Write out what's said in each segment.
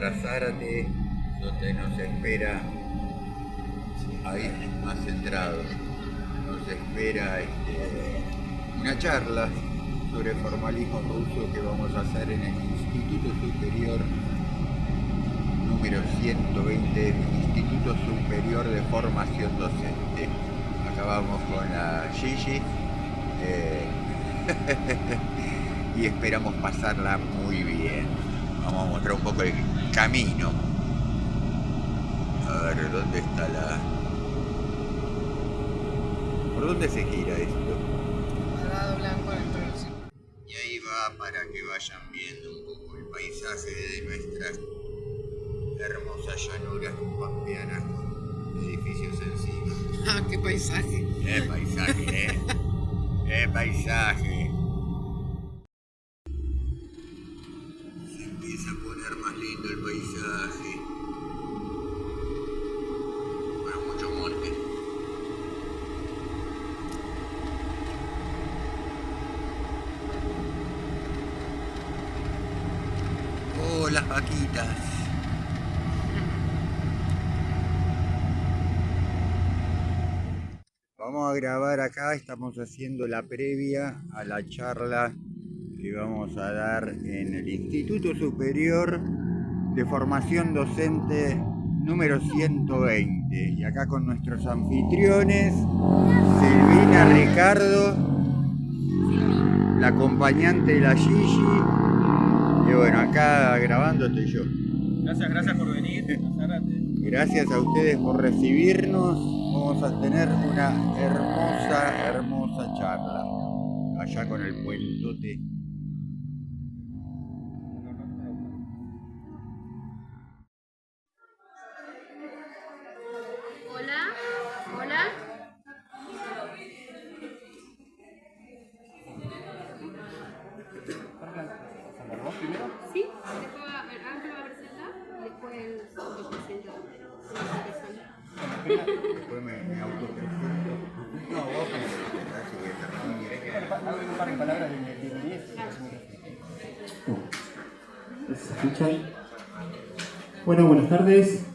para Zárate, donde nos espera, ahí más centrado, nos espera una charla sobre formalismo ruso que vamos a hacer en el Instituto Superior número 120, Instituto Superior de Formación Docente. Acá vamos con la Gigi y esperamos pasarla muy bien. Vamos a mostrar un poco el camino. A ver, ¿dónde está la...? ¿Por dónde se gira esto? Al lado blanco del introducción. Y ahí va para que vayan viendo un poco el paisaje de nuestras hermosas llanuras pampeanas con edificios encima. Ah, qué paisaje. Paisaje, paisaje. Se empieza a poner más lindo el paisaje. Bueno, mucho monte. Oh, las vaquitas. Vamos a grabar acá, estamos haciendo la previa a la charla que vamos a dar en el Instituto Superior de Formación Docente número 120. Y acá con nuestros anfitriones, Silvina, Ricardo, la acompañante de la Gigi. Y bueno, acá grabando estoy yo. Gracias por venir. Gracias a ustedes por recibirnos. Vamos a tener una hermosa charla allá con el puentote. Hola. Sí, después antes lo va a presentar y después lo presenta. Después me autopresento. No, vos me presentás y voy a terminar. Hablen un par de palabras de inglés. ¿Se escuchan? Bueno, buenas tardes.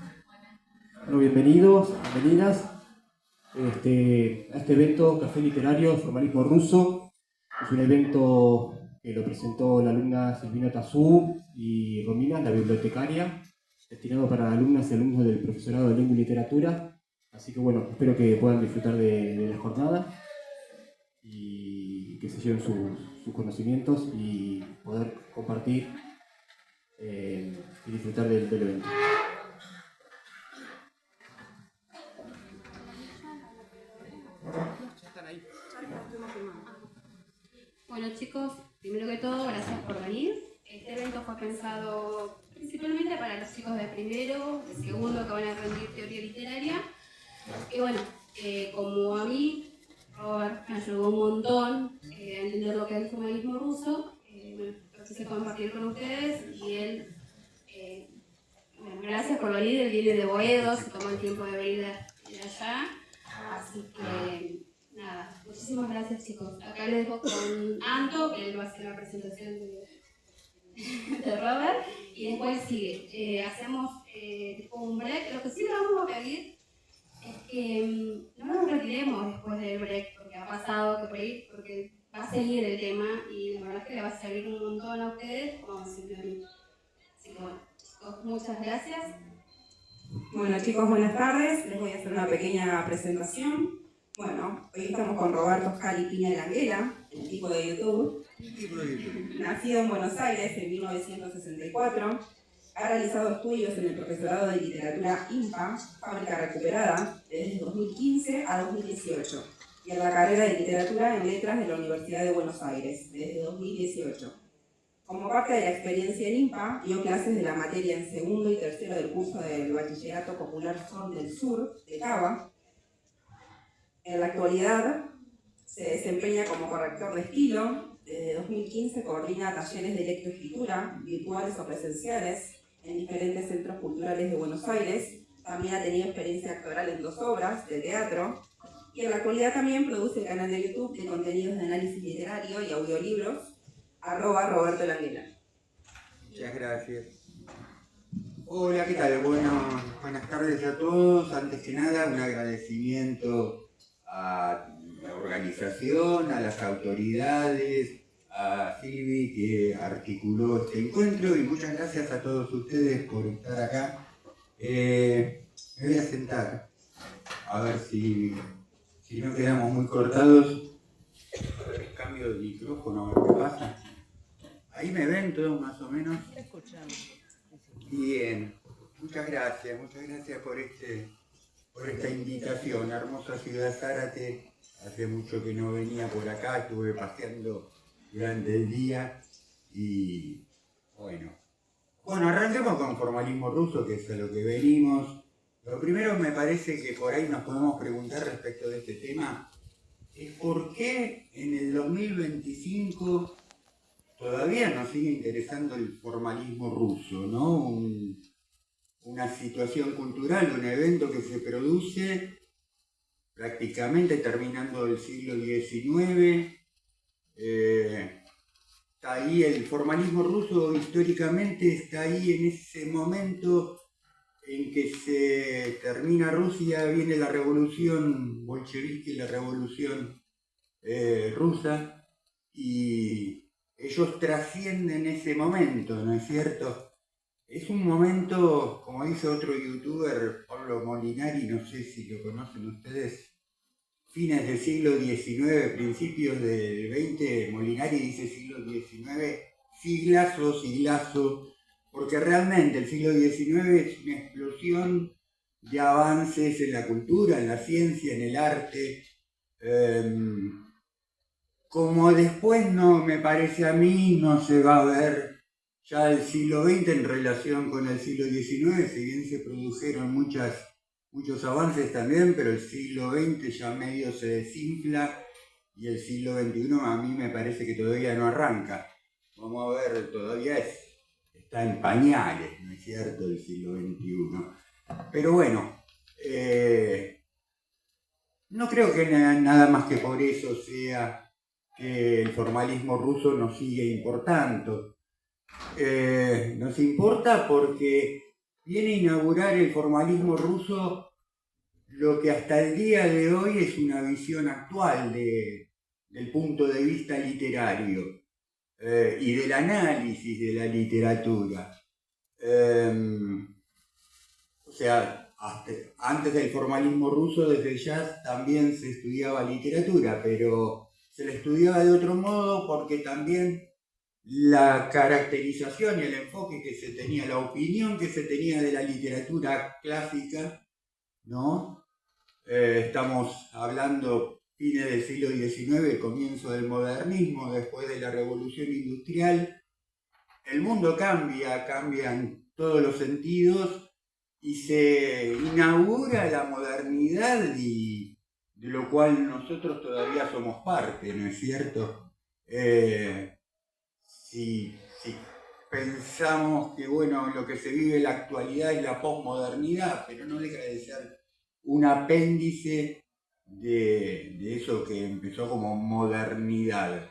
Bueno, bienvenidos, bienvenidas a este evento Café Literario Formalismo Ruso. Es un evento que lo presentó la alumna Silvina Tazú y Romina, la bibliotecaria, destinado para alumnas y alumnos del profesorado de Lengua y Literatura. Así que bueno, espero que puedan disfrutar de la jornada y que se lleven sus conocimientos y poder compartir y disfrutar del evento. Bueno chicos, primero que todo, gracias por venir. Este evento fue pensado principalmente para los chicos de primero, de segundo que van a rendir teoría literaria. Y bueno, como a mí, Robert me ayudó un montón a entender lo que es el formalismo ruso, lo quise compartir con ustedes y él, bueno, gracias por venir, él viene de Boedo, se tomó el tiempo de venir de allá, así que nada, muchísimas gracias chicos. Acá les dejo con Anto, que él va a hacer la presentación de Robert, y después sigue. Hacemos tipo un break. Lo que sí le vamos a pedir es que no nos retiremos después del break, porque ha pasado que por ahí, porque va a seguir el tema y la verdad es que le va a servir un montón a ustedes, como siempre a mí. Así que bueno, chicos, muchas gracias. Bueno chicos, buenas tardes. Les voy a hacer una pequeña presentación. Bueno, hoy estamos con Roberto Jali Piña de Anguela, el tipo de YouTube. Nacido en Buenos Aires en 1964, ha realizado estudios en el profesorado de literatura IMPA, Fábrica Recuperada, desde 2015 a 2018, y en la carrera de literatura en letras de la Universidad de Buenos Aires, desde 2018. Como parte de la experiencia en IMPA, dio clases de la materia en segundo y tercero del curso del Bachillerato Popular Sol del Sur, de Cava. En la actualidad se desempeña como corrector de estilo. Desde 2015 coordina talleres de lectoescritura, virtuales o presenciales, en diferentes centros culturales de Buenos Aires. También ha tenido experiencia actoral en 2 obras de teatro. Y en la actualidad también produce el canal de YouTube de contenidos de análisis literario y audiolibros, @Roberto Languela. Muchas gracias. Hola, ¿qué tal? Bueno, buenas tardes a todos. Antes que nada, un agradecimiento a la organización, a las autoridades, a Silvi que articuló este encuentro y muchas gracias a todos ustedes por estar acá. Me voy a sentar, a ver si no quedamos muy cortados. A ver, cambio de micrófono, a ver qué pasa. Ahí me ven todos más o menos. Bien, muchas gracias por esta invitación. Hermosa ciudad Zárate, hace mucho que no venía por acá, estuve paseando durante el día y bueno, arranquemos con formalismo ruso, que es a lo que venimos. Lo primero me parece que por ahí nos podemos preguntar respecto de este tema, es por qué en el 2025 todavía nos sigue interesando el formalismo ruso, ¿no? Una situación cultural, un evento que se produce prácticamente terminando el siglo XIX. Está ahí el formalismo ruso, históricamente está ahí en ese momento en que se termina Rusia, viene la revolución bolchevique, la revolución rusa, y ellos trascienden ese momento, ¿no es cierto? Es un momento, como dice otro youtuber, Pablo Molinari, no sé si lo conocen ustedes, fines del siglo XIX, principios del XX, Molinari dice siglo XIX, siglazo, porque realmente el siglo XIX es una explosión de avances en la cultura, en la ciencia, en el arte, como después no me parece a mí, no se va a ver ya el siglo XX en relación con el siglo XIX, si bien se produjeron muchos avances también, pero el siglo XX ya medio se desinfla y el siglo XXI a mí me parece que todavía no arranca. Vamos a ver, todavía está en pañales, ¿no es cierto?, el siglo XXI. Pero bueno, no creo que nada más que por eso sea que el formalismo ruso nos sigue importando. Nos importa porque viene a inaugurar el formalismo ruso lo que hasta el día de hoy es una visión actual del punto de vista literario y del análisis de la literatura. O sea, antes del formalismo ruso, desde ya también se estudiaba literatura, pero se la estudiaba de otro modo porque también la caracterización y el enfoque que se tenía, la opinión que se tenía de la literatura clásica, ¿no? Estamos hablando fines del siglo XIX, comienzo del modernismo, después de la revolución industrial. El mundo cambian todos los sentidos y se inaugura la modernidad y de lo cual nosotros todavía somos parte, ¿no es cierto? Si pensamos que bueno, lo que se vive en la actualidad es la posmodernidad, pero no deja de ser un apéndice de eso que empezó como modernidad.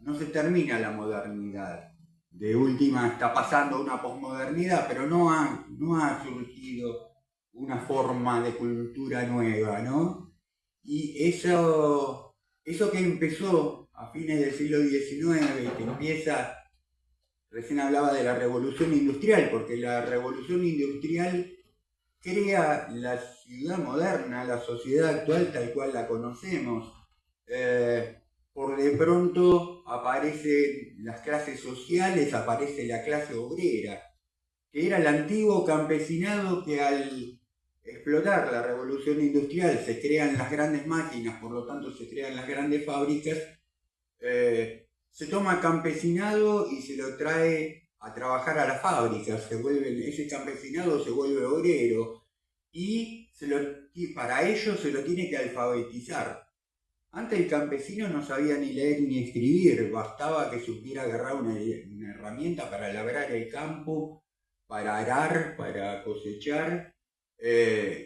No se termina la modernidad. De última está pasando una posmodernidad, pero no ha surgido una forma de cultura nueva, ¿no? Y eso que empezó a fines del siglo XIX y que empieza, recién hablaba de la revolución industrial, porque la revolución industrial crea la ciudad moderna, la sociedad actual tal cual la conocemos. Por de pronto aparecen las clases sociales, aparece la clase obrera, que era el antiguo campesinado que al explotar la revolución industrial se crean las grandes máquinas, por lo tanto se crean las grandes fábricas, se toma campesinado y se lo trae a trabajar a las fábricas, ese campesinado se vuelve obrero y para ello se lo tiene que alfabetizar. Antes el campesino no sabía ni leer ni escribir, bastaba que supiera agarrar una herramienta para labrar el campo, para arar, para cosechar.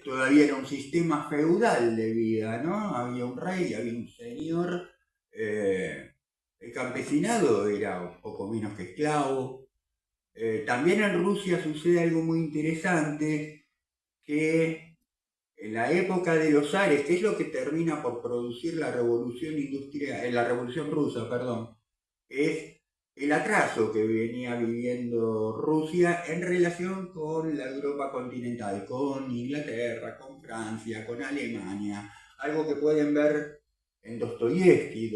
Todavía era un sistema feudal de vida, ¿no? Había un rey, había un señor. El campesinado era un poco menos que esclavo. También en Rusia sucede algo muy interesante, que en la época de los zares, que es lo que termina por producir la revolución industrial, la revolución rusa, perdón, es el atraso que venía viviendo Rusia en relación con la Europa continental, con Inglaterra, con Francia, con Alemania, algo que pueden ver en Dostoyevsky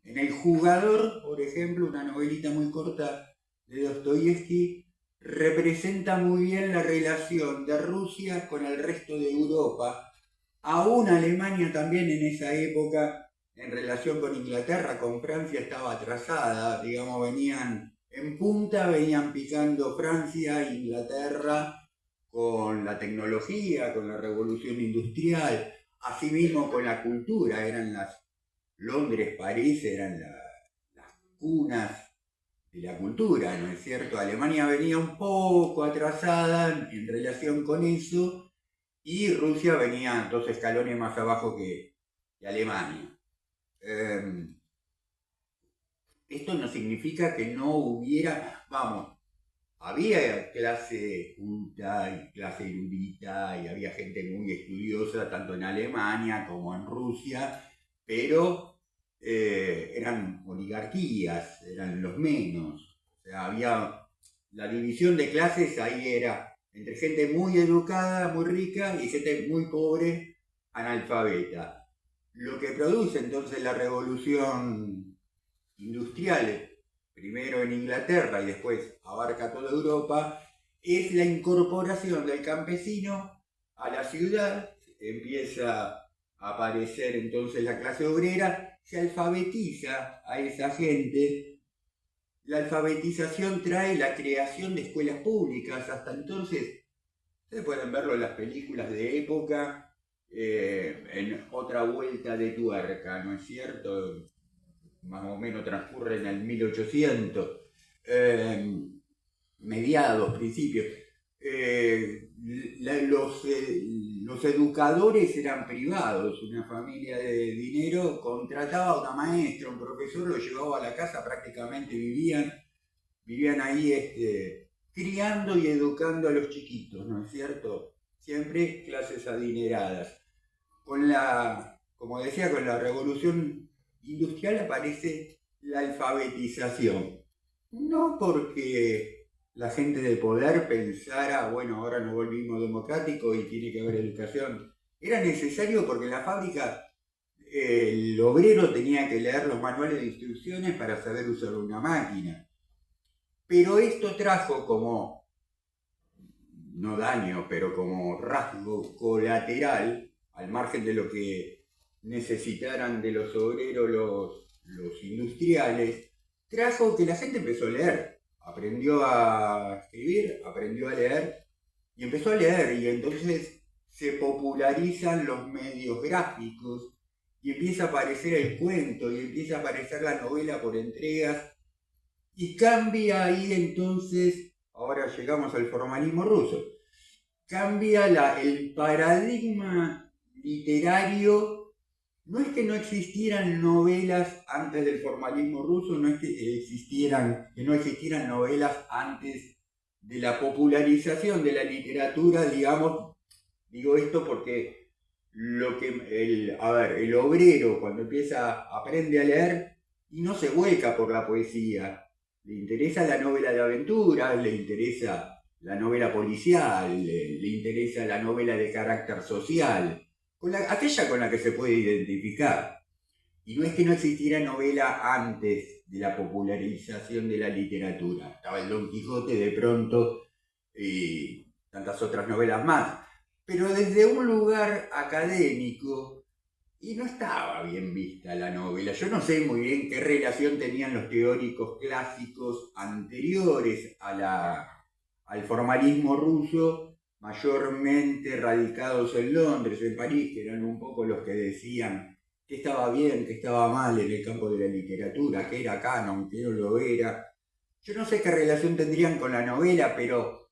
en El Jugador, por ejemplo, una novelita muy corta de Dostoyevsky, representa muy bien la relación de Rusia con el resto de Europa, aún Alemania también en esa época, en relación con Inglaterra, con Francia estaba atrasada, digamos, venían en punta, venían picando Francia, Inglaterra, con la tecnología, con la revolución industrial, asimismo con la cultura, Londres, París eran las cunas de la cultura, ¿no es cierto? Alemania venía un poco atrasada en relación con eso, y Rusia venía 2 escalones más abajo que Alemania. Esto no significa que no hubiera, había clase culta y clase erudita y había gente muy estudiosa tanto en Alemania como en Rusia, pero eran oligarquías, eran los menos. O sea, había la división de clases, ahí era entre gente muy educada, muy rica, y gente muy pobre, analfabeta. Lo que produce entonces la revolución industrial, primero en Inglaterra y después abarca toda Europa, es la incorporación del campesino a la ciudad. Empieza a aparecer entonces la clase obrera, se alfabetiza a esa gente. La alfabetización trae la creación de escuelas públicas. Hasta entonces, ustedes pueden verlo en las películas de época, en Otra vuelta de tuerca, ¿no es cierto? Más o menos transcurre en el 1800, mediados, principios. Los educadores eran privados, una familia de dinero contrataba a una maestra, un profesor, lo llevaba a la casa, prácticamente vivían ahí criando y educando a los chiquitos, ¿no es cierto? Siempre clases adineradas. Como decía, con la revolución industrial aparece la alfabetización. No porque la gente de poder pensara, bueno, ahora nos volvimos democráticos y tiene que haber educación. Era necesario porque en la fábrica el obrero tenía que leer los manuales de instrucciones para saber usar una máquina. Pero esto trajo como, no daño, pero como rasgo colateral, al margen de lo que necesitaran de los obreros los industriales, trajo que la gente empezó a leer, aprendió a escribir, aprendió a leer y empezó a leer, y entonces se popularizan los medios gráficos y empieza a aparecer el cuento y empieza a aparecer la novela por entregas, y cambia ahí entonces, ahora llegamos al formalismo ruso, cambia el paradigma literario. No es que no existieran novelas antes del formalismo ruso, no es que no existieran novelas antes de la popularización de la literatura, digamos. Digo esto porque el obrero cuando aprende a leer y no se vuelca por la poesía, le interesa la novela de aventuras, le interesa la novela policial, le interesa la novela de carácter social, aquella con la que se puede identificar. Y no es que no existiera novela antes de la popularización de la literatura. Estaba el Don Quijote de pronto y tantas otras novelas más. Pero desde un lugar académico, y no estaba bien vista la novela. Yo no sé muy bien qué relación tenían los teóricos clásicos anteriores al formalismo ruso, mayormente radicados en Londres, en París, que eran un poco los que decían que estaba bien, que estaba mal en el campo de la literatura, que era canon, que no lo era. Yo no sé qué relación tendrían con la novela, pero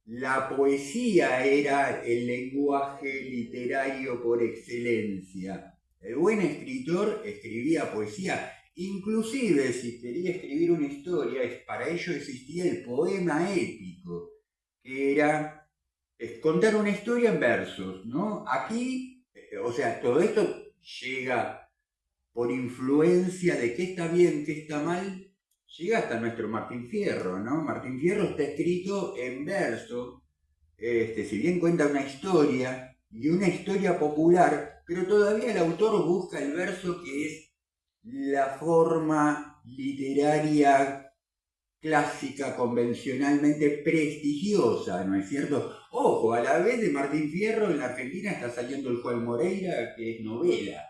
la poesía era el lenguaje literario por excelencia. El buen escritor escribía poesía, Inclusive, si quería escribir una historia, para ello existía el poema épico, que era contar una historia en versos, ¿no? Aquí, o sea, todo esto llega por influencia de qué está bien, qué está mal, llega hasta nuestro Martín Fierro, ¿no? Martín Fierro está escrito en verso, si bien cuenta una historia, y una historia popular, pero todavía el autor busca el verso que es la forma literaria clásica, convencionalmente prestigiosa, ¿no es cierto? Ojo, a la vez de Martín Fierro en la Argentina está saliendo el Juan Moreira, que es novela.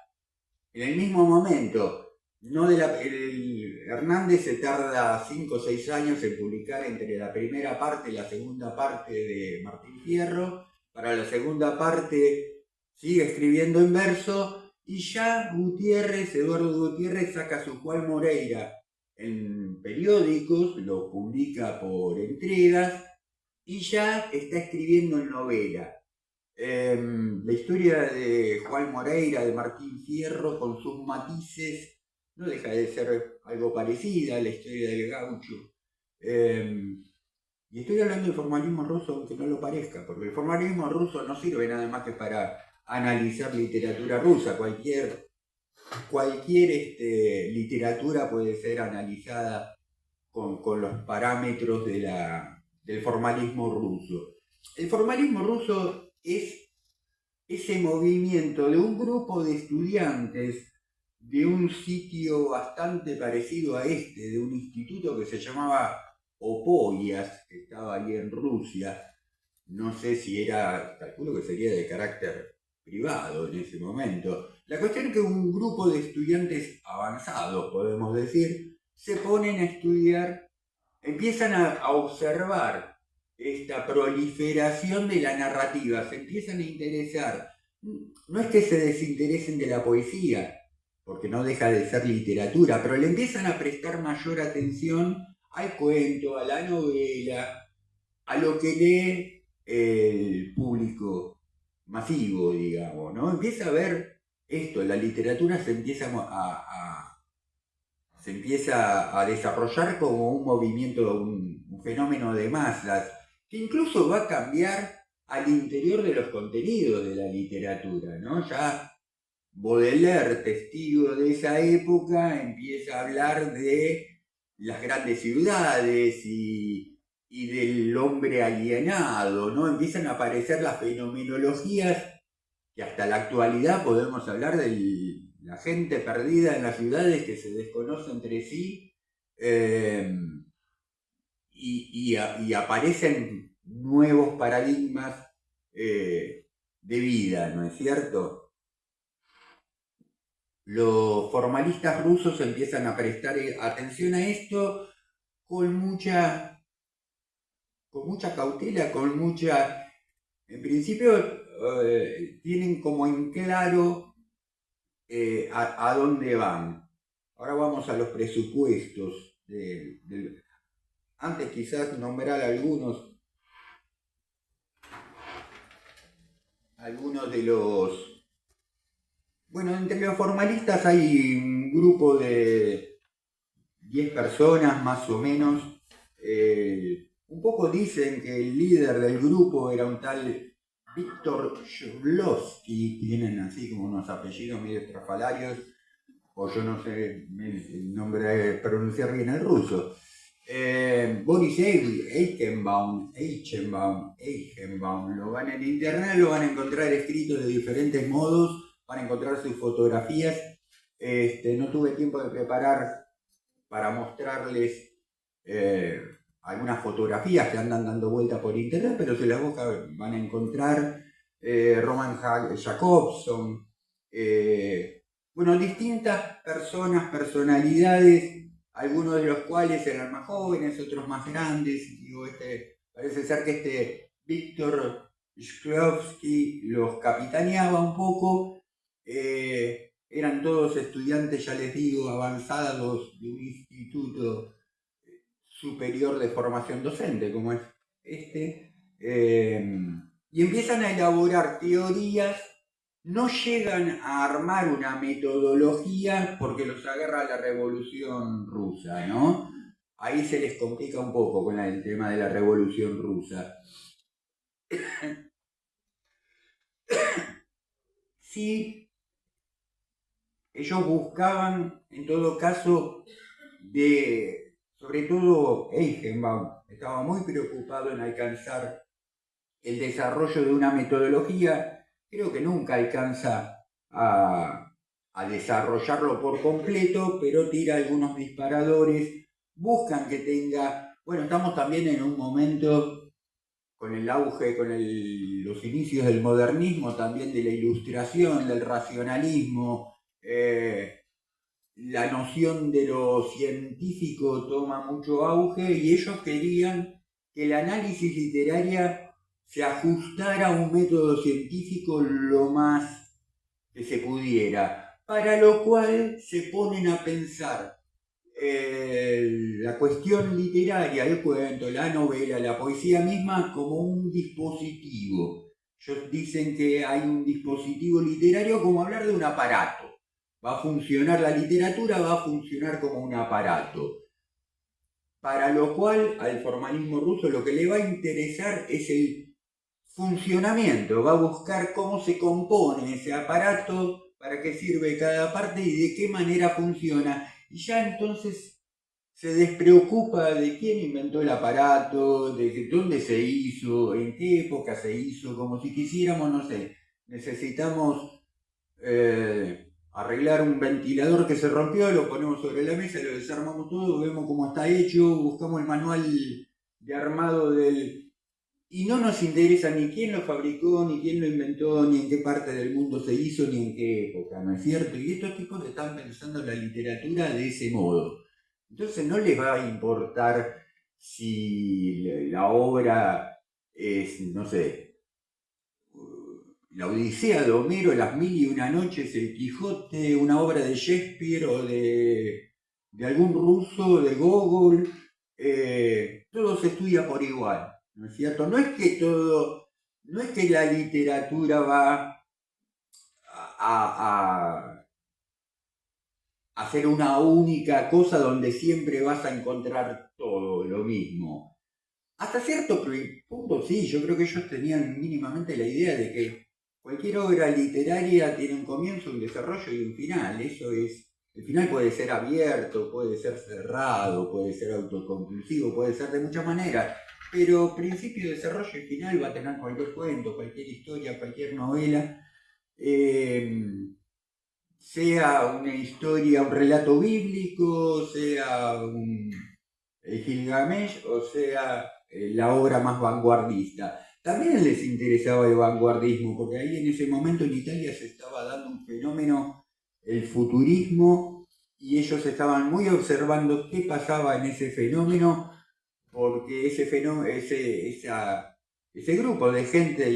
En el mismo momento, el Hernández se tarda 5 o 6 años en publicar entre la primera parte y la segunda parte de Martín Fierro. Para la segunda parte sigue escribiendo en verso y ya Eduardo Gutiérrez saca su Juan Moreira en periódicos, lo publica por entregas y ya está escribiendo en novela. La historia de Juan Moreira, de Martín Fierro, con sus matices, no deja de ser algo parecida a la historia del gaucho. Y estoy hablando del formalismo ruso, aunque no lo parezca, porque el formalismo ruso no sirve nada más que para analizar literatura rusa. Cualquier literatura puede ser analizada con los parámetros del formalismo ruso. El formalismo ruso es ese movimiento de un grupo de estudiantes de un sitio bastante parecido a de un instituto que se llamaba Opoyas, que estaba ahí en Rusia. No sé si calculo que sería de carácter privado en ese momento. La cuestión es que un grupo de estudiantes avanzados, podemos decir, se ponen a estudiar, empiezan a observar esta proliferación de la narrativa, se empiezan a interesar. No es que se desinteresen de la poesía, porque no deja de ser literatura, pero le empiezan a prestar mayor atención al cuento, a la novela, a lo que lee el público masivo, digamos, ¿no? Empieza a ver esto, la literatura se empieza a desarrollar como un movimiento, un fenómeno de masas, que incluso va a cambiar al interior de los contenidos de la literatura, ¿no? Ya Baudelaire, testigo de esa época, empieza a hablar de las grandes ciudades y del hombre alienado, ¿no? Empiezan a aparecer las fenomenologías que hasta la actualidad podemos hablar de la gente perdida en las ciudades que se desconoce entre sí, y aparecen nuevos paradigmas de vida, ¿no es cierto? Los formalistas rusos empiezan a prestar atención a esto con mucha cautela, en principio tienen como en claro a dónde van. Ahora vamos a los presupuestos. Antes quizás nombrar algunos de los... Bueno, entre los formalistas hay un grupo de 10 personas más o menos. Un poco dicen que el líder del grupo era un tal Víctor Shklovsky, tienen así como unos apellidos medio estrafalarios, o yo no sé el nombre pronunciar bien el ruso. Boris Eichenbaum, lo van en internet, lo van a encontrar escrito de diferentes modos, van a encontrar sus fotografías. No tuve tiempo de preparar para mostrarles algunas fotografías que andan dando vuelta por internet, pero si las buscan van a encontrar Roman Jacobson, distintas personalidades, algunos de los cuales eran más jóvenes, otros más grandes. Parece ser que Víctor Shklovsky los capitaneaba un poco. Eran todos estudiantes, ya les digo, avanzados de un instituto superior de formación docente, como es y empiezan a elaborar teorías no llegan a armar una metodología porque los agarra la Revolución Rusa, ¿no? Ahí se les complica un poco con el tema de la Revolución Rusa. Sí, ellos buscaban, en todo caso, sobre todo Eichenbaum, estaba muy preocupado en alcanzar el desarrollo de una metodología. Creo que nunca alcanza a desarrollarlo por completo, pero tira algunos disparadores, buscan que tenga, bueno, estamos también en un momento con el auge, con los inicios del modernismo, también de la ilustración, del racionalismo, la noción de lo científico toma mucho auge y ellos querían que el análisis literario se ajustara a un método científico lo más que se pudiera, para lo cual se ponen a pensar la cuestión literaria, el cuento, la novela, la poesía misma como un dispositivo. Ellos dicen que hay un dispositivo literario como hablar de un aparato. Va a funcionar la literatura, va a funcionar como un aparato. Para lo cual al formalismo ruso lo que le va a interesar es el funcionamiento, va a buscar cómo se compone ese aparato, para qué sirve cada parte y de qué manera funciona. Y ya entonces se despreocupa de quién inventó el aparato, de dónde se hizo, en qué época se hizo, como si quisiéramos, no sé, necesitamos arreglar un ventilador que se rompió, lo ponemos sobre la mesa, lo desarmamos todo, vemos cómo está hecho, buscamos el manual de armado y no nos interesa ni quién lo fabricó, ni quién lo inventó, ni en qué parte del mundo se hizo, ni en qué época, ¿no es cierto? Y estos tipos están pensando la literatura de ese modo. Entonces no les va a importar si la obra es, no sé, la Odisea de Homero, Las Mil y una Noches, El Quijote, una obra de Shakespeare o de algún ruso, de Gogol, todo se estudia por igual, ¿no es cierto? No es que la literatura va a hacer una única cosa donde siempre vas a encontrar todo lo mismo. Hasta cierto punto sí, yo creo que ellos tenían mínimamente la idea de que cualquier obra literaria tiene un comienzo, un desarrollo y un final. Eso es, el final puede ser abierto, puede ser cerrado, puede ser autoconclusivo, puede ser de muchas maneras, pero principio, desarrollo y final va a tener cualquier cuento, cualquier historia, cualquier novela. Sea una historia, un relato bíblico, sea el Gilgamesh o sea la obra más vanguardista. También les interesaba el vanguardismo, porque ahí en ese momento en Italia se estaba dando un fenómeno, el futurismo, y ellos estaban muy observando qué pasaba en ese fenómeno, porque ese grupo de gente,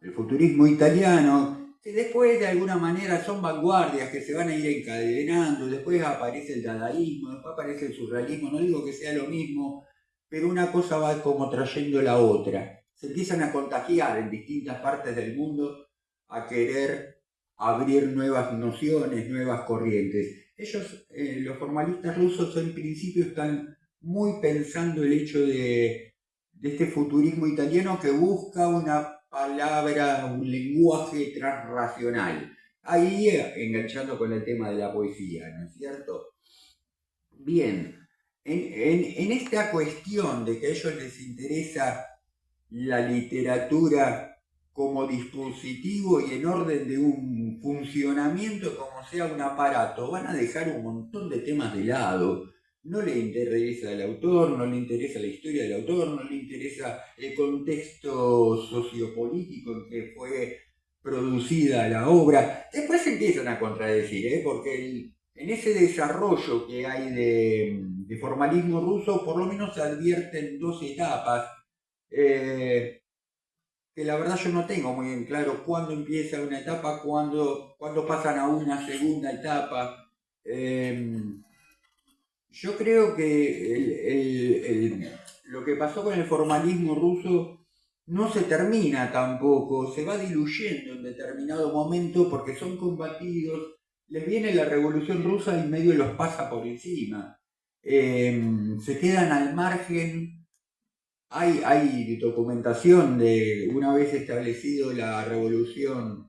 el futurismo italiano, que después de alguna manera son vanguardias que se van a ir encadenando, después aparece el dadaísmo, después aparece el surrealismo, no digo que sea lo mismo, pero una cosa va como trayendo la otra. Se empiezan a contagiar en distintas partes del mundo a querer abrir nuevas nociones, nuevas corrientes. Ellos, los formalistas rusos, en principio están muy pensando el hecho de este futurismo italiano que busca una palabra, un lenguaje transracional. Ahí enganchando con el tema de la poesía, ¿no es cierto? Bien, en esta cuestión de que a ellos les interesa la literatura como dispositivo y en orden de un funcionamiento como sea un aparato, van a dejar un montón de temas de lado. No le interesa el autor, no le interesa la historia del autor, no le interesa el contexto sociopolítico en que fue producida la obra. Después se empiezan a contradecir, porque en ese desarrollo que hay de formalismo ruso, por lo menos se advierten dos etapas, que la verdad yo no tengo muy en claro cuándo empieza una etapa, cuándo pasan a una segunda etapa. Yo creo que lo que pasó con el formalismo ruso no se termina tampoco, se va diluyendo en determinado momento porque son combatidos, les viene la Revolución Rusa y medio los pasa por encima. Se quedan al margen. Hay documentación de una vez establecido la Revolución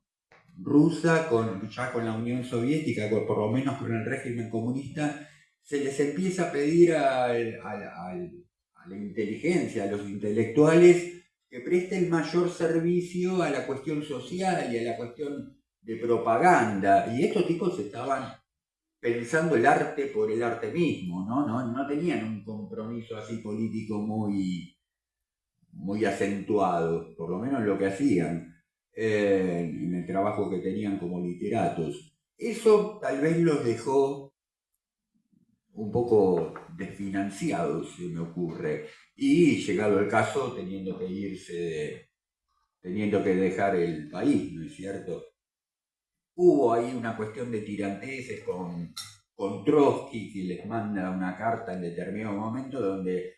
Rusa, ya con la Unión Soviética, por lo menos con el régimen comunista, se les empieza a pedir a la inteligencia, a los intelectuales, que presten mayor servicio a la cuestión social y a la cuestión de propaganda. Y estos tipos estaban pensando el arte por el arte mismo, no tenían un compromiso así político muy acentuado, por lo menos en lo que hacían, en el trabajo que tenían como literatos. Eso tal vez los dejó un poco desfinanciados, se me ocurre, y llegado el caso teniendo que irse, teniendo que dejar el país, ¿no es cierto? Hubo ahí una cuestión de tiranteses con Trotsky, que les manda una carta en determinado momento donde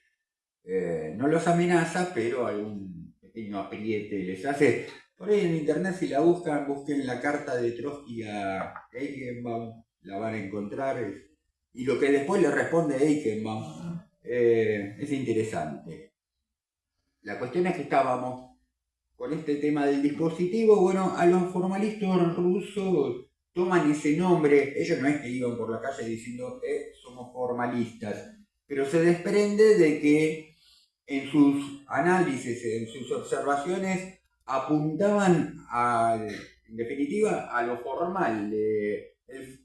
no los amenaza, pero algún pequeño apriete les hace. Por ahí en internet, si la busquen la carta de Trotsky a Eichenbaum, la van a encontrar. Y lo que después le responde Eichenbaum es interesante. La cuestión es que estábamos con este tema del dispositivo. Bueno, a los formalistas rusos toman ese nombre. Ellos no es que iban por la calle diciendo somos formalistas, pero se desprende de que en sus análisis, en sus observaciones, apuntaban en definitiva a lo formal.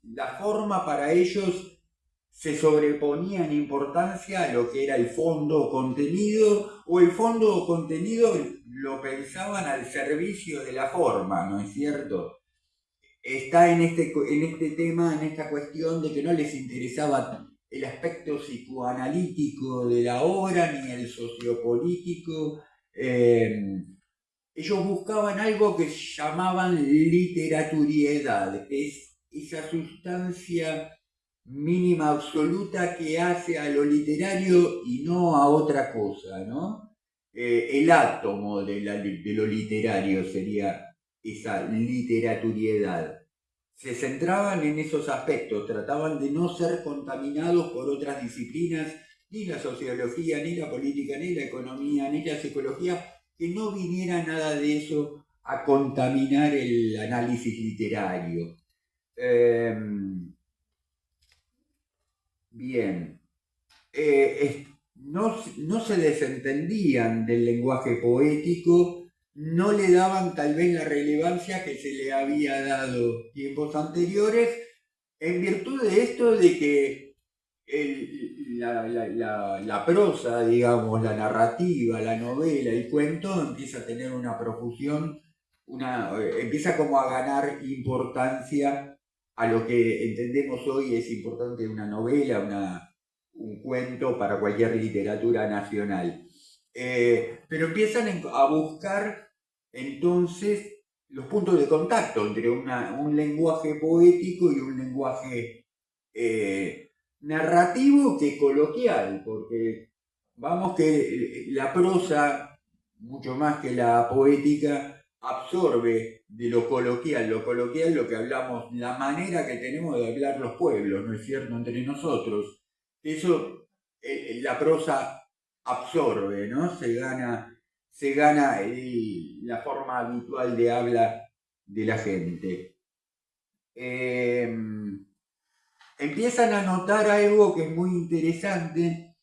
La forma para ellos se sobreponía en importancia a lo que era el fondo o contenido, o el fondo o contenido lo pensaban al servicio de la forma, ¿no es cierto? Está en este tema, en esta cuestión de que no les interesaba el aspecto psicoanalítico de la obra ni el sociopolítico. Ellos buscaban algo que llamaban literaturalidad, que es esa sustancia mínima absoluta que hace a lo literario y no a otra cosa, ¿no? El átomo de lo literario sería esa literaturalidad. Se centraban en esos aspectos, trataban de no ser contaminados por otras disciplinas, ni la sociología, ni la política, ni la economía, ni la psicología, que no viniera nada de eso a contaminar el análisis literario. Bien, no se desentendían del lenguaje poético, no le daban tal vez la relevancia que se le había dado tiempos anteriores, en virtud de esto de que la prosa, digamos, la narrativa, la novela, el cuento empieza a tener una profusión, empieza como a ganar importancia a lo que entendemos hoy es importante una novela, un cuento para cualquier literatura nacional. Pero empiezan a buscar entonces los puntos de contacto entre un lenguaje poético y un lenguaje narrativo que coloquial, porque vamos que la prosa, mucho más que la poética, absorbe de lo coloquial lo que hablamos, la manera que tenemos de hablar los pueblos, ¿no es cierto?, entre nosotros. Eso la prosa absorbe, ¿no? Se gana la forma habitual de habla de la gente. Empiezan a notar algo que es muy interesante,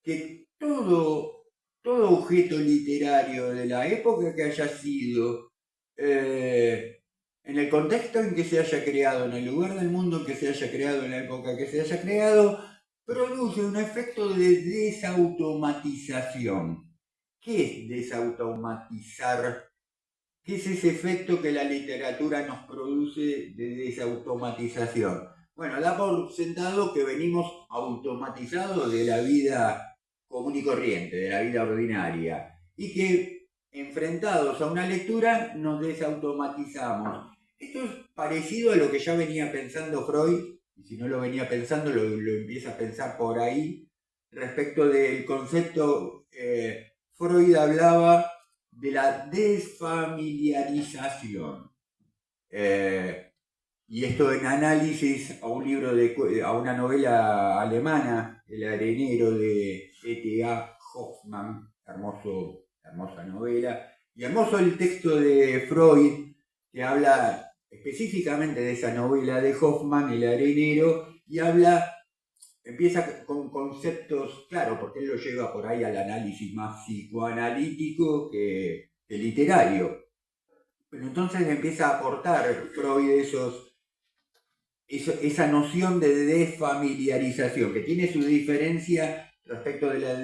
que todo objeto literario de la época que haya sido, en el contexto en que se haya creado, en el lugar del mundo en que se haya creado, en la época que se haya creado, produce un efecto de desautomatización. ¿Qué es desautomatizar? ¿Qué es ese efecto que la literatura nos produce de desautomatización? Bueno, da por sentado que venimos automatizados de la vida común y corriente, de la vida ordinaria, y que enfrentados a una lectura nos desautomatizamos. Esto es parecido a lo que ya venía pensando Freud, y si no lo venía pensando lo empieza a pensar por ahí, respecto del concepto Freud hablaba de la desfamiliarización. Y esto en análisis a un libro a una novela alemana, El arenero de E.T.A. Hoffmann, hermosa novela, y hermoso el texto de Freud, que habla específicamente de esa novela de Hoffmann, El arenero, y empieza con conceptos, claro, porque él lo lleva por ahí al análisis más psicoanalítico que literario. Pero entonces empieza a aportar Freud esa noción de desfamiliarización, que tiene su diferencia respecto de la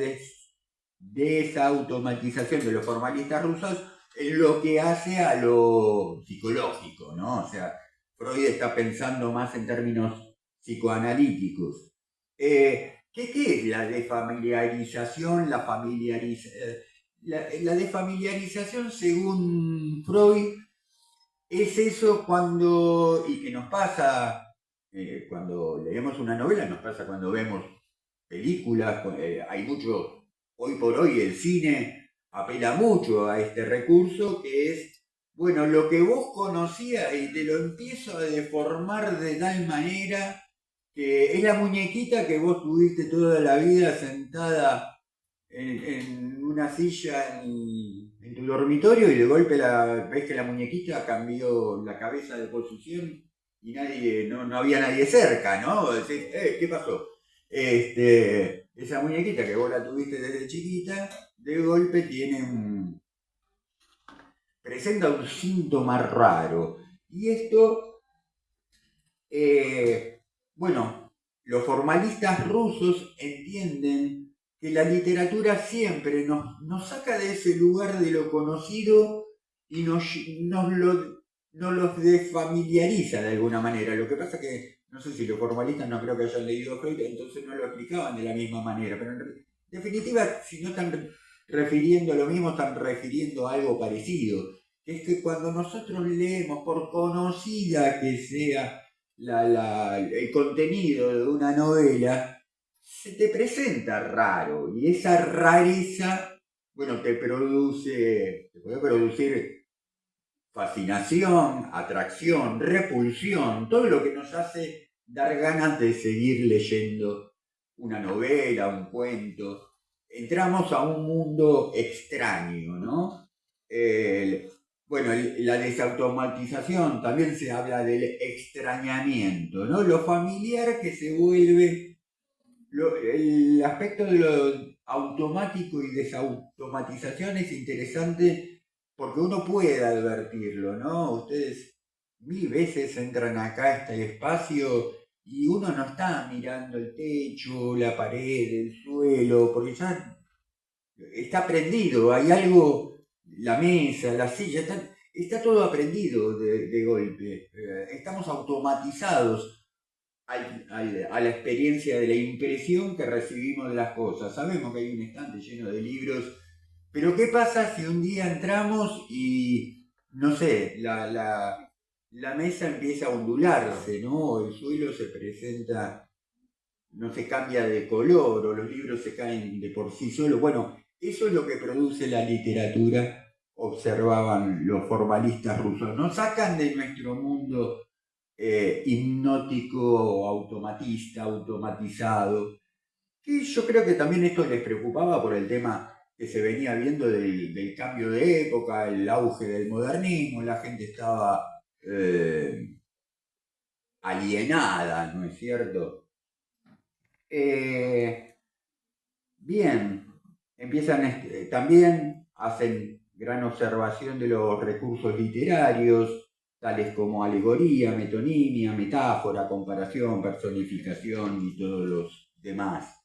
desautomatización de los formalistas rusos en lo que hace a lo psicológico, ¿no? O sea, Freud está pensando más en términos psicoanalíticos. ¿Qué es la desfamiliarización? La desfamiliarización, según Freud, es eso y que nos pasa cuando leemos una novela, nos pasa cuando vemos películas, hay mucho, hoy por hoy el cine apela mucho a este recurso que es, bueno, lo que vos conocías y te lo empiezo a deformar de tal manera que es la muñequita que vos tuviste toda la vida sentada en una silla en tu dormitorio y de golpe ves que la muñequita cambió la cabeza de posición y no había nadie cerca, ¿no? Decís, ¿qué pasó? Esa muñequita que vos la tuviste desde chiquita, de golpe presenta un síntoma raro. Y esto, bueno, los formalistas rusos entienden que la literatura siempre nos saca de ese lugar de lo conocido y nos los desfamiliariza de alguna manera. Lo que pasa que, no sé si los formalistas no creo que hayan leído Freud, entonces no lo explicaban de la misma manera, pero en definitiva, si no están refiriendo a lo mismo, están refiriendo a algo parecido, que es que cuando nosotros leemos, por conocida que sea el contenido de una novela, se te presenta raro, y esa rareza, bueno, te puede producir fascinación, atracción, repulsión, todo lo que nos hace dar ganas de seguir leyendo una novela, un cuento. Entramos a un mundo extraño, ¿no? Bueno, la desautomatización, también se habla del extrañamiento, ¿no? Lo familiar que se vuelve, el aspecto de lo automático y desautomatización es interesante porque uno puede advertirlo, ¿no? Ustedes 1000 veces entran acá a este espacio y uno no está mirando el techo, la pared, el suelo, porque ya está prendido, hay algo, la mesa, la silla, está todo aprendido de golpe. Estamos automatizados a la experiencia de la impresión que recibimos de las cosas. Sabemos que hay un estante lleno de libros, pero ¿qué pasa si un día entramos y, no sé, la mesa empieza a ondularse, ¿no? El suelo se presenta, no se cambia de color, o los libros se caen de por sí solos. Bueno, eso es lo que produce la literatura, observaban los formalistas rusos. Nos sacan de nuestro mundo hipnótico, automatizado, que yo creo que también esto les preocupaba por el tema que se venía viendo del cambio de época, el auge del modernismo, la gente estaba alienada, ¿no es cierto? Bien, también hacen gran observación de los recursos literarios, tales como alegoría, metonimia, metáfora, comparación, personificación y todos los demás.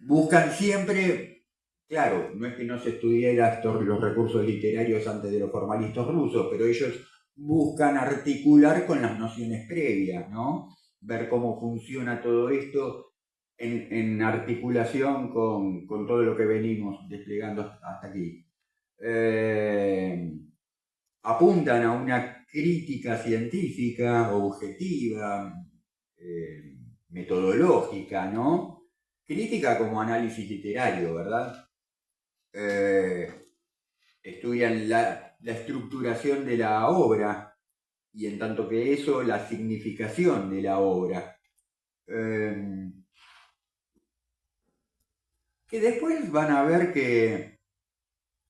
Buscan siempre, claro, no es que no se estudiara los recursos literarios antes de los formalistas rusos, pero ellos buscan articular con las nociones previas, ¿no? Ver cómo funciona todo esto en articulación con todo lo que venimos desplegando hasta aquí. Apuntan a una crítica científica, objetiva, metodológica, ¿no? crítica como análisis literario, ¿verdad? Estudian la estructuración de la obra y en tanto que eso, la significación de la obra. Que después van a ver que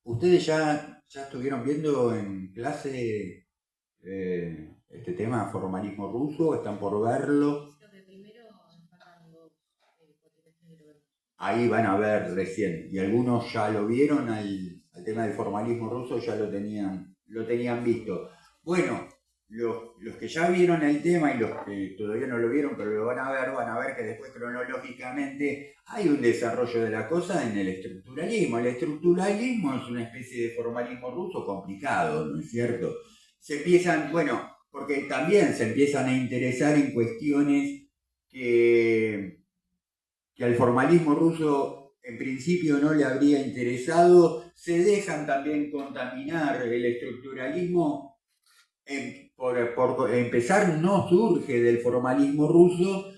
ustedes ya estuvieron viendo en clase este tema, formalismo ruso, están por verlo. Ahí van a ver recién, y algunos ya lo vieron al tema del formalismo ruso, ya lo tenían visto. Bueno, los que ya vieron el tema y los que todavía no lo vieron, pero lo van a ver que después cronológicamente hay un desarrollo de la cosa en el estructuralismo. El estructuralismo es una especie de formalismo ruso complicado, ¿no es cierto? Porque también se empiezan a interesar en cuestiones que al formalismo ruso en principio no le habría interesado, se dejan también contaminar. El estructuralismo, por empezar, no surge del formalismo ruso,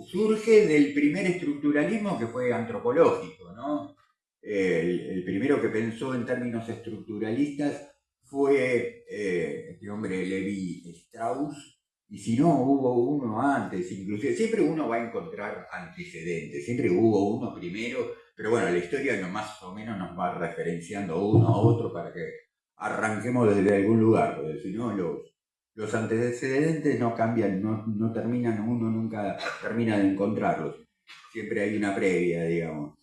surge del primer estructuralismo que fue antropológico, ¿no? El primero que pensó en términos estructuralistas fue este hombre Levi Strauss, y si no hubo uno antes, inclusive siempre uno va a encontrar antecedentes, siempre hubo uno primero, pero bueno, la historia más o menos nos va referenciando uno a otro para que arranquemos desde algún lugar, porque si no los antecedentes no cambian, no terminan, uno nunca termina de encontrarlos, siempre hay una previa, digamos.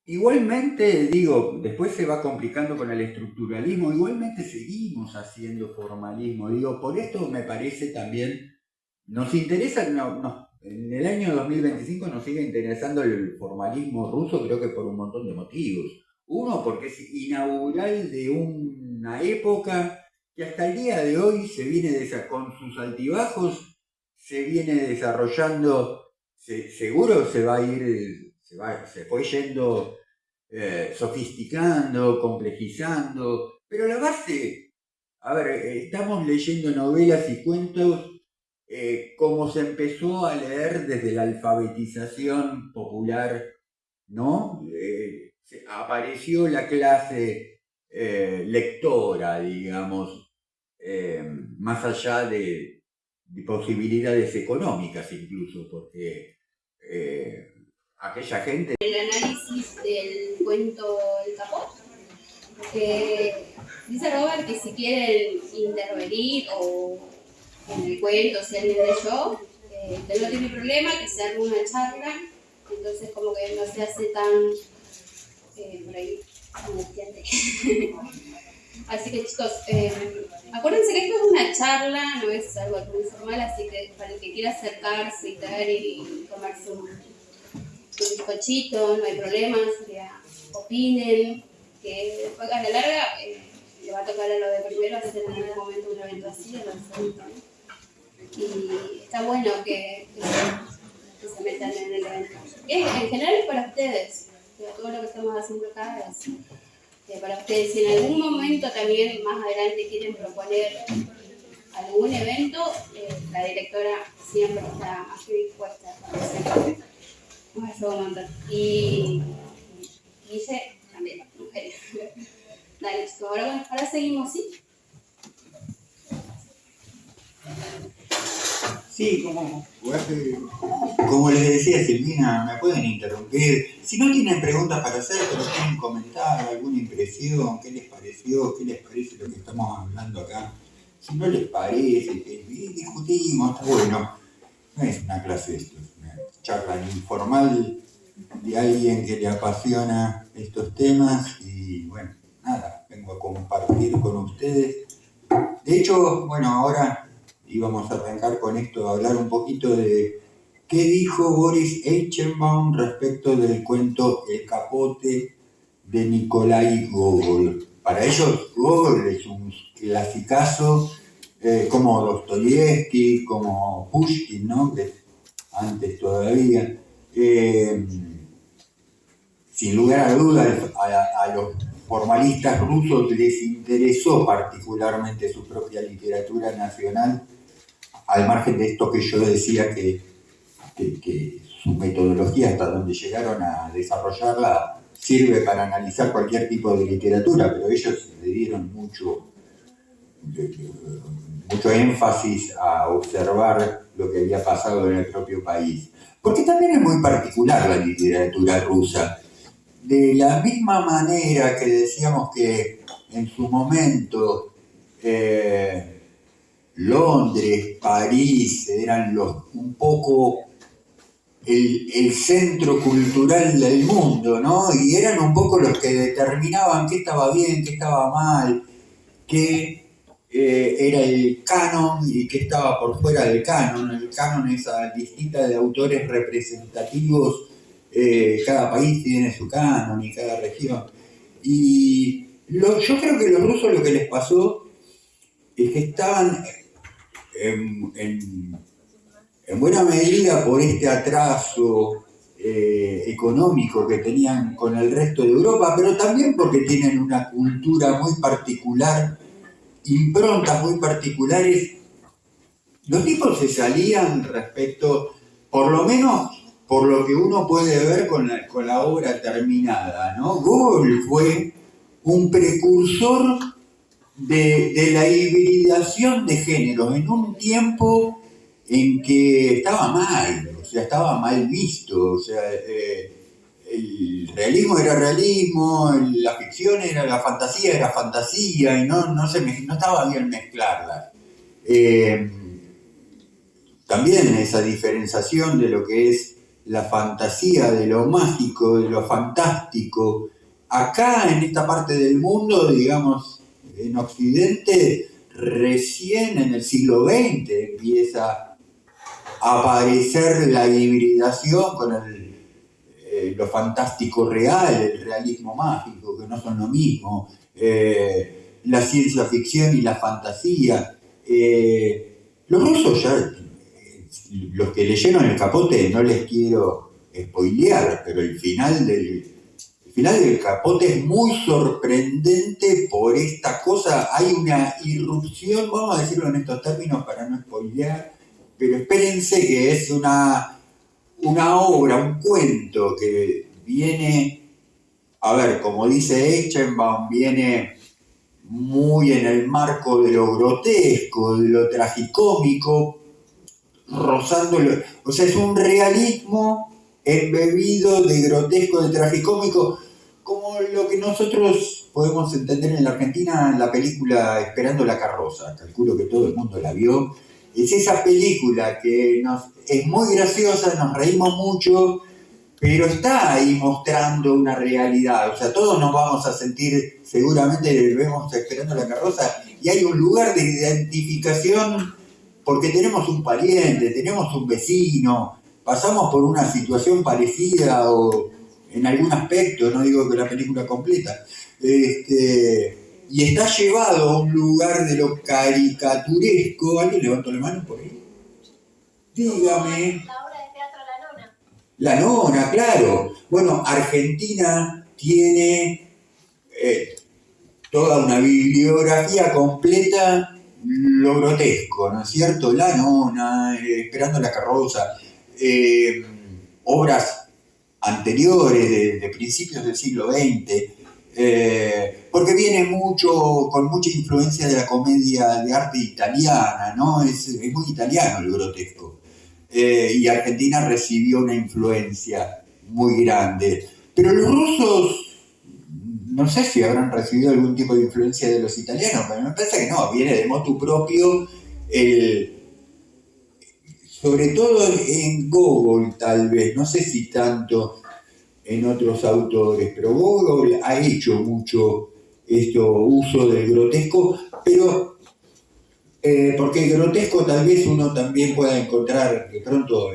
Igualmente, digo, después se va complicando con el estructuralismo, igualmente seguimos haciendo formalismo, digo, por esto me parece también, nos interesa, en el año 2025 nos sigue interesando el formalismo ruso, creo que por un montón de motivos. Uno, porque es inaugural de una época que hasta el día de hoy con sus altibajos, se viene desarrollando, seguro se va a ir, se fue yendo sofisticando, complejizando, pero la base, estamos leyendo novelas y cuentos como se empezó a leer desde la alfabetización popular, ¿no? Apareció la clase lectora, digamos, más allá de posibilidades económicas incluso, porque aquella gente... El análisis del cuento El Capot, dice Robert que si quieren intervenir o en el cuento, si alguien leyó, que no tiene problema, que se arme una charla, entonces como que no se hace tan por ahí angustiante. Así que chicos, acuérdense que esto es una charla, no es algo muy formal, así que para el que quiera acercarse y tal y tomarse un bizcochito, no hay problema, opinen, que después a la larga le va a tocar a lo de primero hacer en algún momento un evento así, a lo de segundo, ¿no? Y está bueno que se metan en el evento. En general es para ustedes, todo lo que estamos haciendo acá es para ustedes. Si en algún momento también más adelante quieren proponer algún evento, la directora siempre está más que dispuesta a hacerlo. Nos ayuda un montón. Y Guille también, mujeres. Dale, chicos, ahora seguimos, ¿sí? Sí, como les decía Silvina, me pueden interrumpir. Si no tienen preguntas para hacer, pero quieren comentar alguna impresión, qué les pareció, qué les parece lo que estamos hablando acá. Si no les parece, que discutimos, está bueno. No es una clase esto, es una charla informal de alguien que le apasiona estos temas y bueno, nada, vengo a compartir con ustedes. De hecho, bueno, ahora íbamos a arrancar con esto, a hablar un poquito de qué dijo Boris Eichenbaum respecto del cuento El Capote de Nikolai Gogol. Para ellos, Gogol es un clasicazo, como Dostoyevsky, como Pushkin, ¿no? Que antes todavía. Sin lugar a dudas, a los formalistas rusos les interesó particularmente su propia literatura nacional al margen de esto que yo decía que su metodología hasta donde llegaron a desarrollarla sirve para analizar cualquier tipo de literatura, pero ellos le dieron mucho énfasis a observar lo que había pasado en el propio país. Porque también es muy particular la literatura rusa. De la misma manera que decíamos que en su momento Londres, París eran un poco el centro cultural del mundo, ¿no? Y eran un poco los que determinaban qué estaba bien, qué estaba mal, qué era el canon y qué estaba por fuera del canon. El canon es a listita de autores representativos, cada país tiene su canon y cada región. Y yo creo que a los rusos lo que les pasó es que estaban en buena medida por este atraso económico que tenían con el resto de Europa, pero también porque tienen una cultura muy particular, improntas muy particulares. Los tipos se salían respecto, por lo menos por lo que uno puede ver con la obra terminada, ¿no? Gogol fue un precursor de la hibridación de géneros en un tiempo en que estaba mal, o sea, estaba mal visto, o sea, el realismo era realismo, la ficción era la fantasía, y no estaba bien mezclarlas. También esa diferenciación de lo que es la fantasía, de lo mágico, de lo fantástico. Acá, en esta parte del mundo, digamos, en Occidente, recién en el siglo XX empieza a aparecer la hibridación con lo fantástico real, el realismo mágico, que no son lo mismo, la ciencia ficción y la fantasía. Los rusos ya, los que leyeron El Capote, no les quiero spoilear, pero el final del Capote es muy sorprendente por esta cosa. Hay una irrupción, vamos a decirlo en estos términos para no spoilear, pero espérense que es una obra, un cuento que viene, a ver, como dice Eichenbaum, viene muy en el marco de lo grotesco, de lo tragicómico, rozándolo, o sea, es un realismo embebido de grotesco, de tragicómico, como lo que nosotros podemos entender en la Argentina en la película Esperando la carroza. Calculo que todo el mundo la vio. Es esa película que es muy graciosa, nos reímos mucho, pero está ahí mostrando una realidad. O sea, todos nos vamos a sentir, seguramente vemos Esperando la carroza, y hay un lugar de identificación porque tenemos un pariente, tenemos un vecino, pasamos por una situación parecida o en algún aspecto, no digo que la película completa, y está llevado a un lugar de lo caricaturesco. ¿Alguien levantó la mano por ahí? Dígame. La obra de teatro La Nona. La Nona, claro. Bueno, Argentina tiene toda una bibliografía completa, lo grotesco, ¿no es cierto? La Nona, Esperando la carroza, obras anteriores, de principios del siglo XX, porque viene con mucha influencia de la comedia de arte italiana, ¿no? Es muy italiano el grotesco. Y Argentina recibió una influencia muy grande. Pero los rusos, no sé si habrán recibido algún tipo de influencia de los italianos, pero me parece que no, viene de motu propio, sobre todo en Gogol tal vez, no sé si tanto en otros autores, pero Gogol ha hecho mucho uso del grotesco, pero porque el grotesco tal vez uno también pueda encontrar de pronto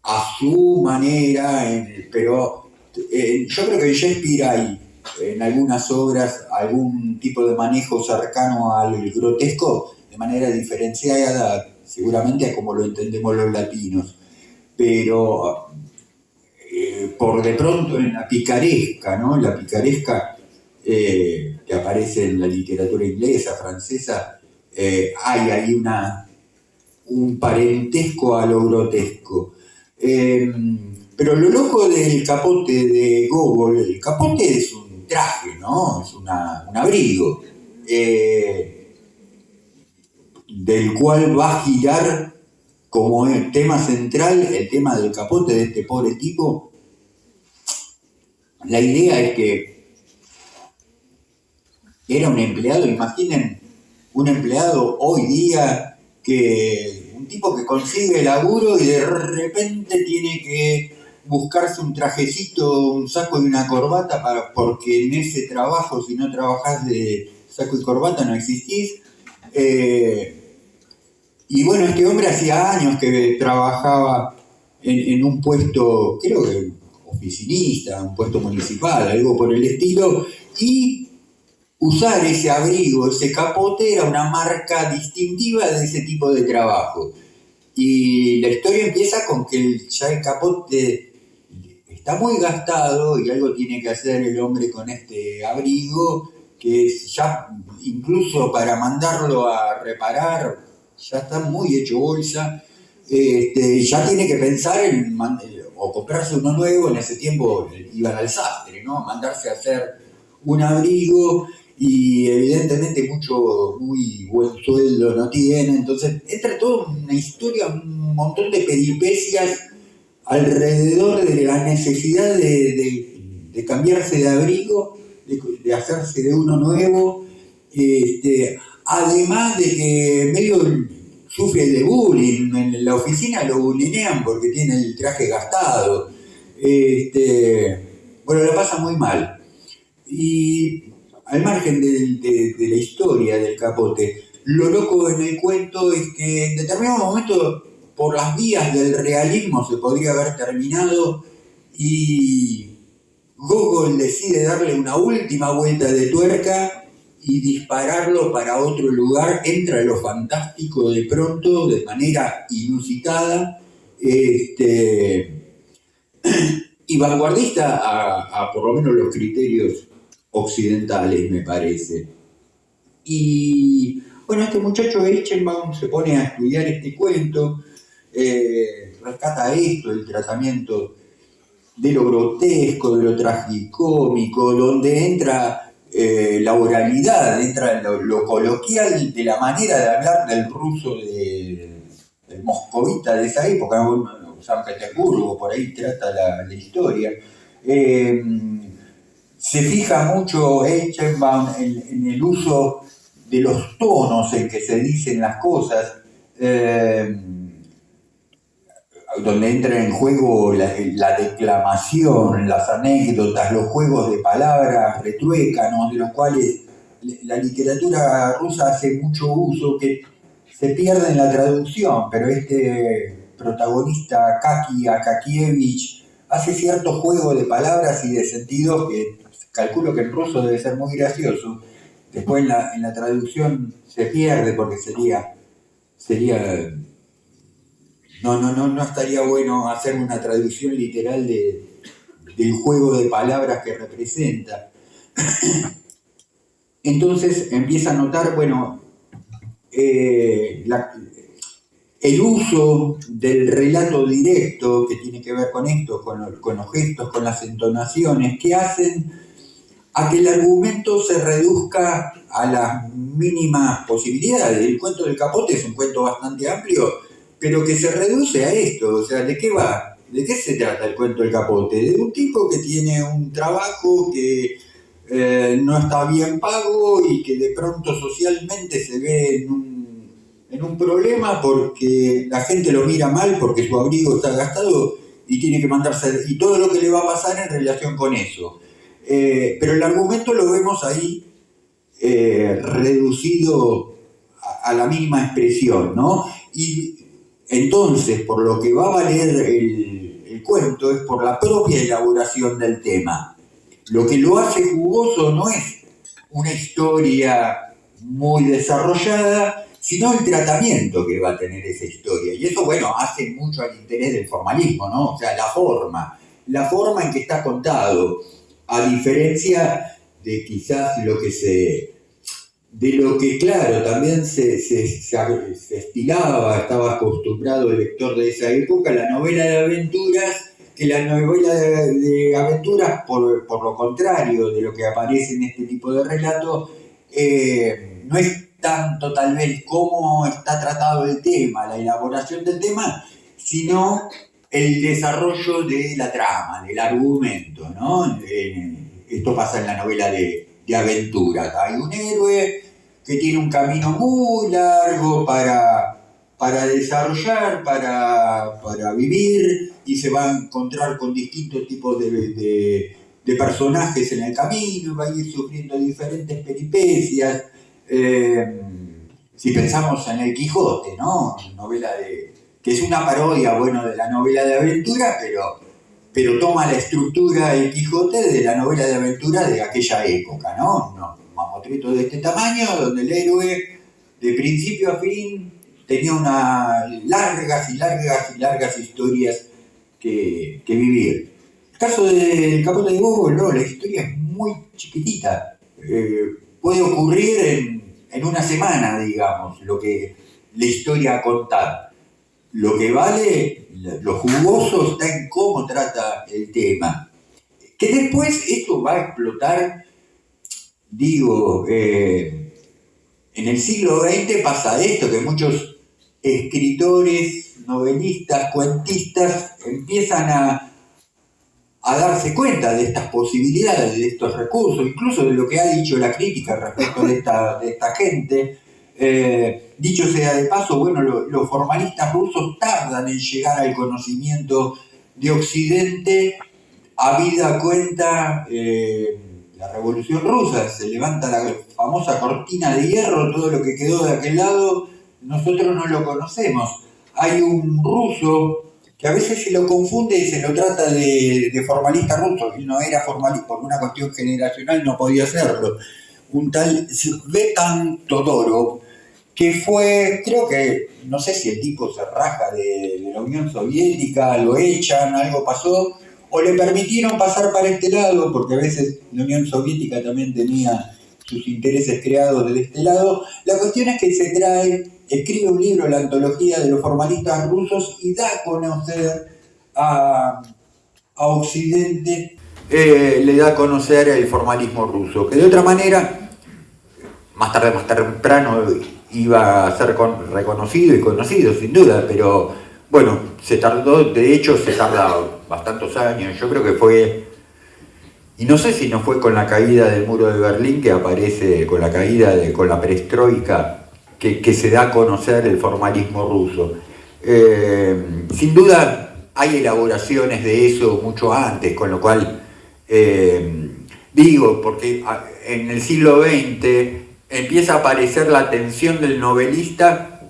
a su manera, pero yo creo que en Shakespeare hay en algunas obras algún tipo de manejo cercano al grotesco de manera diferenciada, seguramente a como lo entendemos los latinos, pero por de pronto en la picaresca, ¿no? La picaresca que aparece en la literatura inglesa, francesa, hay ahí un parentesco a lo grotesco. Pero lo loco del capote de Gogol, el capote es un traje, ¿no? Es un abrigo, del cual va a girar como el tema central el tema del capote de este pobre tipo. La idea es que era un empleado, imaginen, un empleado hoy día, que un tipo que consigue laburo y de repente tiene que buscarse un trajecito, un saco y una corbata, porque en ese trabajo, si no trabajás de saco y corbata, no existís. Y bueno, este hombre hacía años que trabajaba en un puesto, creo que oficinista, un puesto municipal, algo por el estilo, y usar ese abrigo, ese capote, era una marca distintiva de ese tipo de trabajo. Y la historia empieza con que ya el capote está muy gastado y algo tiene que hacer el hombre con este abrigo, que ya incluso para mandarlo a reparar ya está muy hecho bolsa. Ya tiene que pensar en o comprarse uno nuevo. En ese tiempo iban al sastre, ¿no? Mandarse a hacer un abrigo, y evidentemente muy buen sueldo no tiene. Entonces entra toda una historia, un montón de peripecias alrededor de la necesidad de cambiarse de abrigo, de hacerse de uno nuevo. Además de que medio sufre de bullying, en la oficina lo bullinean porque tiene el traje gastado. Bueno, la pasa muy mal. Y al margen de la historia del capote, lo loco en el cuento es que en determinado momento, por las vías del realismo, se podría haber terminado, y Gogol decide darle una última vuelta de tuerca y dispararlo para otro lugar. Entra lo fantástico de pronto, de manera inusitada, y vanguardista a por lo menos los criterios occidentales, me parece. Y bueno, este muchacho Eichenbaum se pone a estudiar este cuento, rescata esto, el tratamiento de lo grotesco, de lo tragicómico, donde entra la oralidad, entra lo coloquial de la manera de hablar del ruso del moscovita de esa época, San Petersburgo, por ahí trata la historia. Se fija mucho Eichenbaum en el uso de los tonos en que se dicen las cosas, donde entra en juego la declamación, las anécdotas, los juegos de palabras retruécanos, de los cuales la literatura rusa hace mucho uso, que se pierde en la traducción, pero este protagonista, Kaki Akakievich, hace cierto juego de palabras y de sentidos que calculo que en ruso debe ser muy gracioso. Después en la traducción se pierde porque sería no estaría bueno hacer una traducción literal del juego de palabras que representa. Entonces empieza a notar, bueno, el uso del relato directo, que tiene que ver con esto, con los gestos, con las entonaciones, que hacen a que el argumento se reduzca a las mínimas posibilidades. El cuento del capote es un cuento bastante amplio, pero que se reduce a esto. O sea, ¿de qué va? ¿De qué se trata el cuento del capote? De un tipo que tiene un trabajo que no está bien pago y que de pronto socialmente se ve en un problema porque la gente lo mira mal porque su abrigo está gastado y tiene que mandarse, y todo lo que le va a pasar en relación con eso. Pero el argumento lo vemos ahí reducido a la mínima expresión, ¿no? Y entonces, por lo que va a valer el cuento es por la propia elaboración del tema. Lo que lo hace jugoso no es una historia muy desarrollada, sino el tratamiento que va a tener esa historia. Y eso, bueno, hace mucho al interés del formalismo, ¿no? O sea, la forma en que está contado, a diferencia de quizás lo que se de lo que, claro, también se estilaba, estaba acostumbrado el lector de esa época, la novela de aventuras, que la novela de aventuras, por lo contrario de lo que aparece en este tipo de relatos, no es tanto tal vez cómo está tratado el tema, la elaboración del tema, sino el desarrollo de la trama, del argumento, ¿no? Esto pasa en la novela de aventuras. Hay un héroe que tiene un camino muy largo para desarrollar, para vivir, y se va a encontrar con distintos tipos de personajes en el camino, va a ir sufriendo diferentes peripecias. Si pensamos en El Quijote, ¿no? Novela que es una parodia, bueno, de la novela de aventura, pero toma la estructura del Quijote de la novela de aventura de aquella época, ¿no? Un mamotreto de este tamaño, donde el héroe, de principio a fin, tenía unas largas historias que vivir. El caso del Capote de Bobo, no, la historia es muy chiquitita. Puede ocurrir en una semana, digamos, la historia a contar. Lo que vale, lo jugoso está en cómo trata el tema. Que después esto va a explotar, digo, en el siglo XX pasa esto, que muchos escritores, novelistas, cuentistas empiezan a darse cuenta de estas posibilidades, de estos recursos, incluso de lo que ha dicho la crítica respecto de esta gente. Dicho sea de paso, bueno, los formalistas rusos tardan en llegar al conocimiento de Occidente, habida cuenta la Revolución Rusa. Se levanta la famosa cortina de hierro, todo lo que quedó de aquel lado, nosotros no lo conocemos. Hay un ruso que a veces se lo confunde y se lo trata de formalista ruso. Él no era formalista, por una cuestión generacional no podía serlo. Un tal Svetan Todorov, que fue, creo que, no sé si el tipo se raja de la Unión Soviética, lo echan, algo pasó, o le permitieron pasar para este lado, porque a veces la Unión Soviética también tenía sus intereses creados de este lado. La cuestión es que escribe un libro, la antología de los formalistas rusos, y da a conocer a Occidente, le da a conocer el formalismo ruso, que de otra manera, más temprano, iba a ser reconocido y conocido, sin duda, pero bueno, se tarda bastantes años. Yo creo que fue, y no sé si no fue con la caída del muro de Berlín, que aparece con la perestroika, que se da a conocer el formalismo ruso. Sin duda hay elaboraciones de eso mucho antes, con lo cual digo, porque en el siglo XX empieza a aparecer la atención del novelista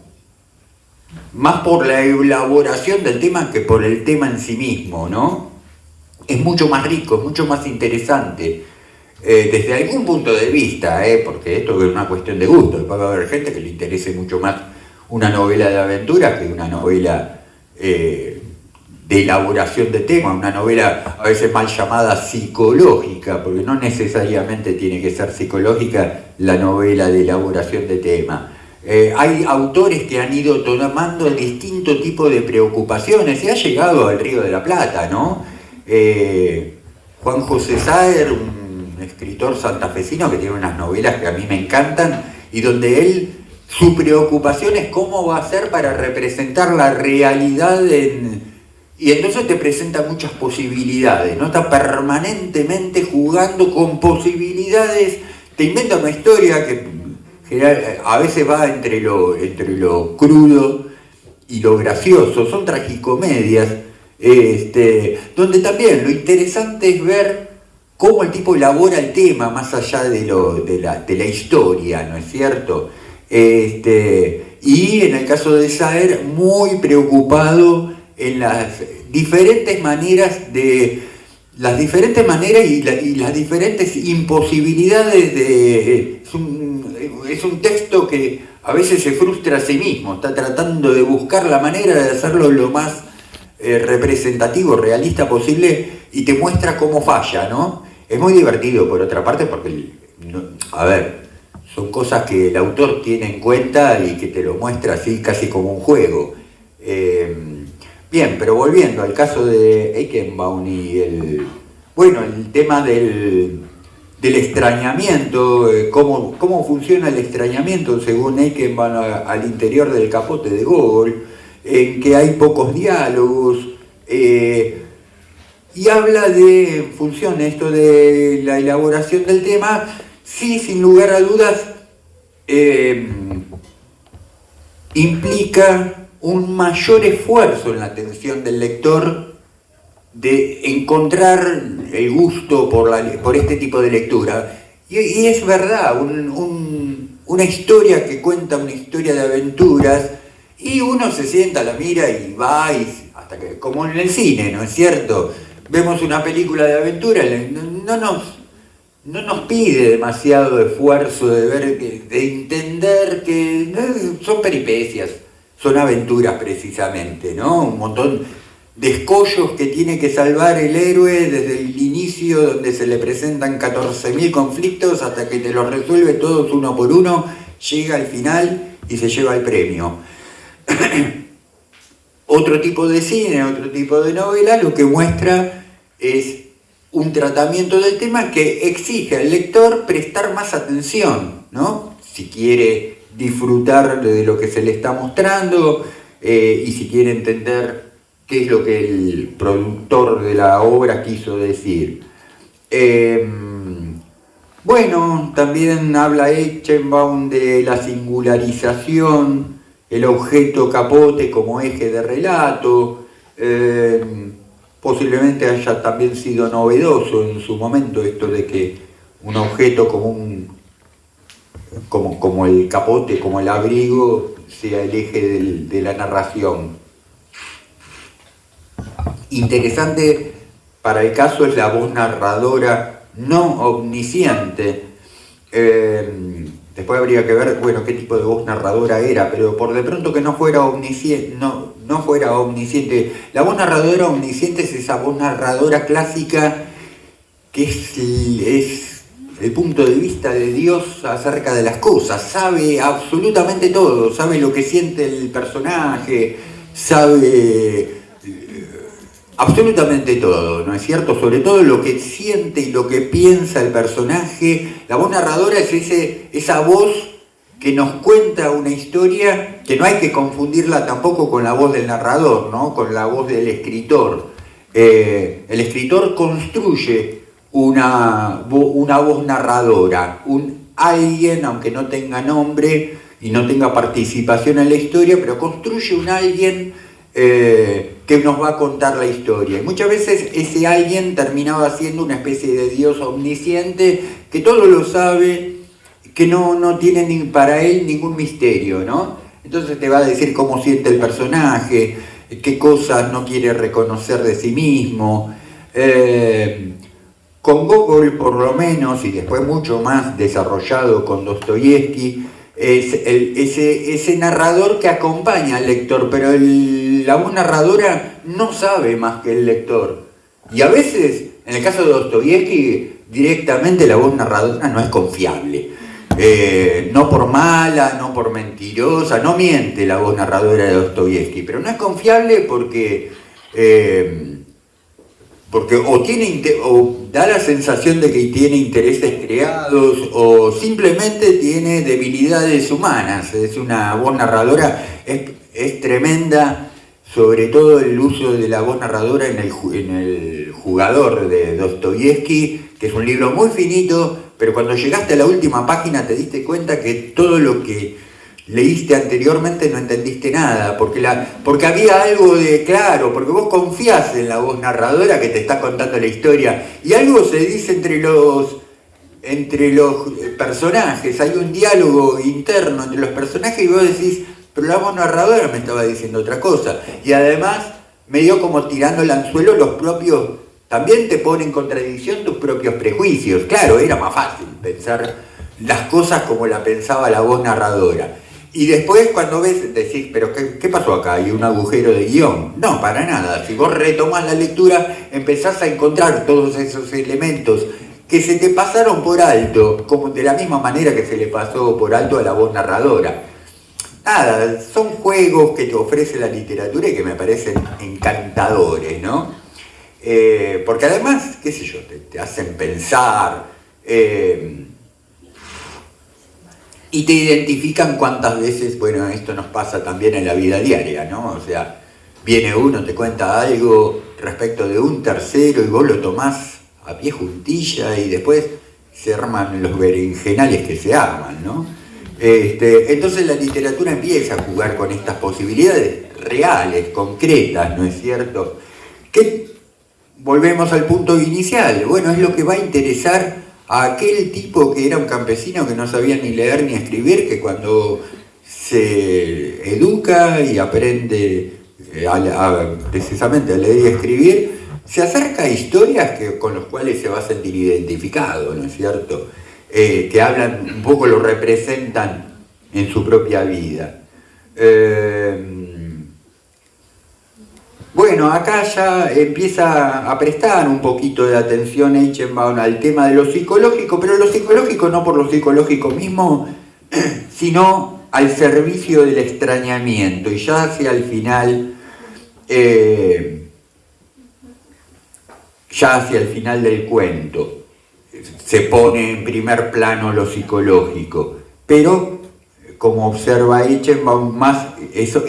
más por la elaboración del tema que por el tema en sí mismo, ¿no? Es mucho más rico, es mucho más interesante, desde algún punto de vista, porque esto es una cuestión de gusto. Después va a haber gente que le interese mucho más una novela de aventuras que una novela de elaboración de tema, una novela a veces mal llamada psicológica, porque no necesariamente tiene que ser psicológica la novela de elaboración de tema. Hay autores que han ido tomando distinto tipo de preocupaciones, se ha llegado al Río de la Plata, ¿no? Juan José Saer, un escritor santafesino que tiene unas novelas que a mí me encantan, y donde su preocupación es cómo va a hacer para representar la realidad y entonces te presenta muchas posibilidades, ¿no? Está permanentemente jugando con posibilidades, te inventa una historia que a veces va entre lo crudo y lo gracioso, son tragicomedias, donde también lo interesante es ver cómo el tipo elabora el tema más allá de la historia, ¿no es cierto? Y en el caso de Saer, muy preocupado en las diferentes maneras y las diferentes imposibilidades es un texto que a veces se frustra a sí mismo, está tratando de buscar la manera de hacerlo lo más representativo, realista posible, y te muestra cómo falla, ¿no? Es muy divertido por otra parte porque, son cosas que el autor tiene en cuenta y que te lo muestra así casi como un juego. Bien, pero volviendo al caso de Eichenbaum y el tema del extrañamiento, cómo funciona el extrañamiento según Eichenbaum al interior del capote de Gogol, en que hay pocos diálogos, y habla de, en función de esto de la elaboración del tema, sí, sin lugar a dudas, implica un mayor esfuerzo en la atención del lector de encontrar el gusto por este tipo de lectura. Y es verdad, una historia que cuenta una historia de aventuras, y uno se sienta, la mira y va, hasta que, como en el cine, ¿no es cierto? Vemos una película de aventura, no nos pide demasiado esfuerzo de entender que son peripecias, son aventuras precisamente, ¿no? Un montón de escollos que tiene que salvar el héroe desde el inicio, donde se le presentan 14.000 conflictos hasta que te los resuelve todos uno por uno, llega al final y se lleva el premio. Otro tipo de cine, otro tipo de novela, lo que muestra es un tratamiento del tema que exige al lector prestar más atención, ¿no? Si quiere disfrutar de lo que se le está mostrando, y si quiere entender qué es lo que el productor de la obra quiso decir. Bueno, también habla Eichenbaum de la singularización, el objeto capote como eje de relato. Posiblemente haya también sido novedoso en su momento esto de que un objeto como el capote, como el abrigo, sea el eje de la narración. Interesante para el caso es la voz narradora no omnisciente. Después habría que ver, bueno, qué tipo de voz narradora era, pero por de pronto que no fuera omnisciente, no fuera omnisciente. La voz narradora omnisciente es esa voz narradora clásica que es el punto de vista de Dios acerca de las cosas, sabe absolutamente todo, sabe lo que siente el personaje, sabe absolutamente todo, ¿no es cierto? Sobre todo lo que siente y lo que piensa el personaje. La voz narradora es esa voz que nos cuenta una historia, que no hay que confundirla tampoco con la voz del narrador, ¿no? Con la voz del escritor. El escritor construye una voz narradora, alguien, aunque no tenga nombre y no tenga participación en la historia, pero construye un alguien que nos va a contar la historia. Y muchas veces ese alguien terminaba siendo una especie de Dios omnisciente que todo lo sabe, que no tiene para él ningún misterio, ¿no? Entonces te va a decir cómo siente el personaje, qué cosas no quiere reconocer de sí mismo. Con Gogol, por lo menos, y después mucho más desarrollado con Dostoyevsky, es ese narrador que acompaña al lector, pero la voz narradora no sabe más que el lector. Y a veces, en el caso de Dostoyevsky, directamente la voz narradora no es confiable. No por mala, no por mentirosa, no miente la voz narradora de Dostoyevsky, pero no es confiable porque o da la sensación de que tiene intereses creados o simplemente tiene debilidades humanas. Es una voz narradora, es tremenda, sobre todo el uso de la voz narradora en el Jugador de Dostoyevsky, que es un libro muy finito, pero cuando llegaste a la última página te diste cuenta que todo lo que leíste anteriormente no entendiste nada, porque había algo de claro, porque vos confías en la voz narradora que te está contando la historia, y algo se dice entre los personajes, hay un diálogo interno entre los personajes y vos decís, pero la voz narradora me estaba diciendo otra cosa, y además medio como tirando el anzuelo los propios, también te pone en contradicción tus propios prejuicios. Claro, era más fácil pensar las cosas como la pensaba la voz narradora. Y después cuando ves, decís, pero ¿qué pasó acá? ¿Hay un agujero de guión? No, para nada. Si vos retomás la lectura, empezás a encontrar todos esos elementos que se te pasaron por alto, como de la misma manera que se le pasó por alto a la voz narradora. Nada, son juegos que te ofrece la literatura y que me parecen encantadores, ¿no? Porque además, qué sé yo, te hacen pensar y te identifican cuántas veces, bueno, esto nos pasa también en la vida diaria, ¿no? O sea, viene uno, te cuenta algo respecto de un tercero y vos lo tomás a pie juntilla y después se arman los berenjenales que se arman, ¿no? Entonces la literatura empieza a jugar con estas posibilidades reales, concretas, ¿no es cierto? Que volvemos al punto inicial, bueno, es lo que va a interesar a aquel tipo que era un campesino que no sabía ni leer ni escribir, que cuando se educa y aprende precisamente a leer y escribir, se acerca a historias con las cuales se va a sentir identificado, ¿no es cierto? Que hablan, un poco lo representan en su propia vida. Bueno, acá ya empieza a prestar un poquito de atención Eichenbaum al tema de lo psicológico, pero lo psicológico no por lo psicológico mismo, sino al servicio del extrañamiento, y ya hacia el final, del cuento, se pone en primer plano lo psicológico, pero como observa Eichenbaum, más eso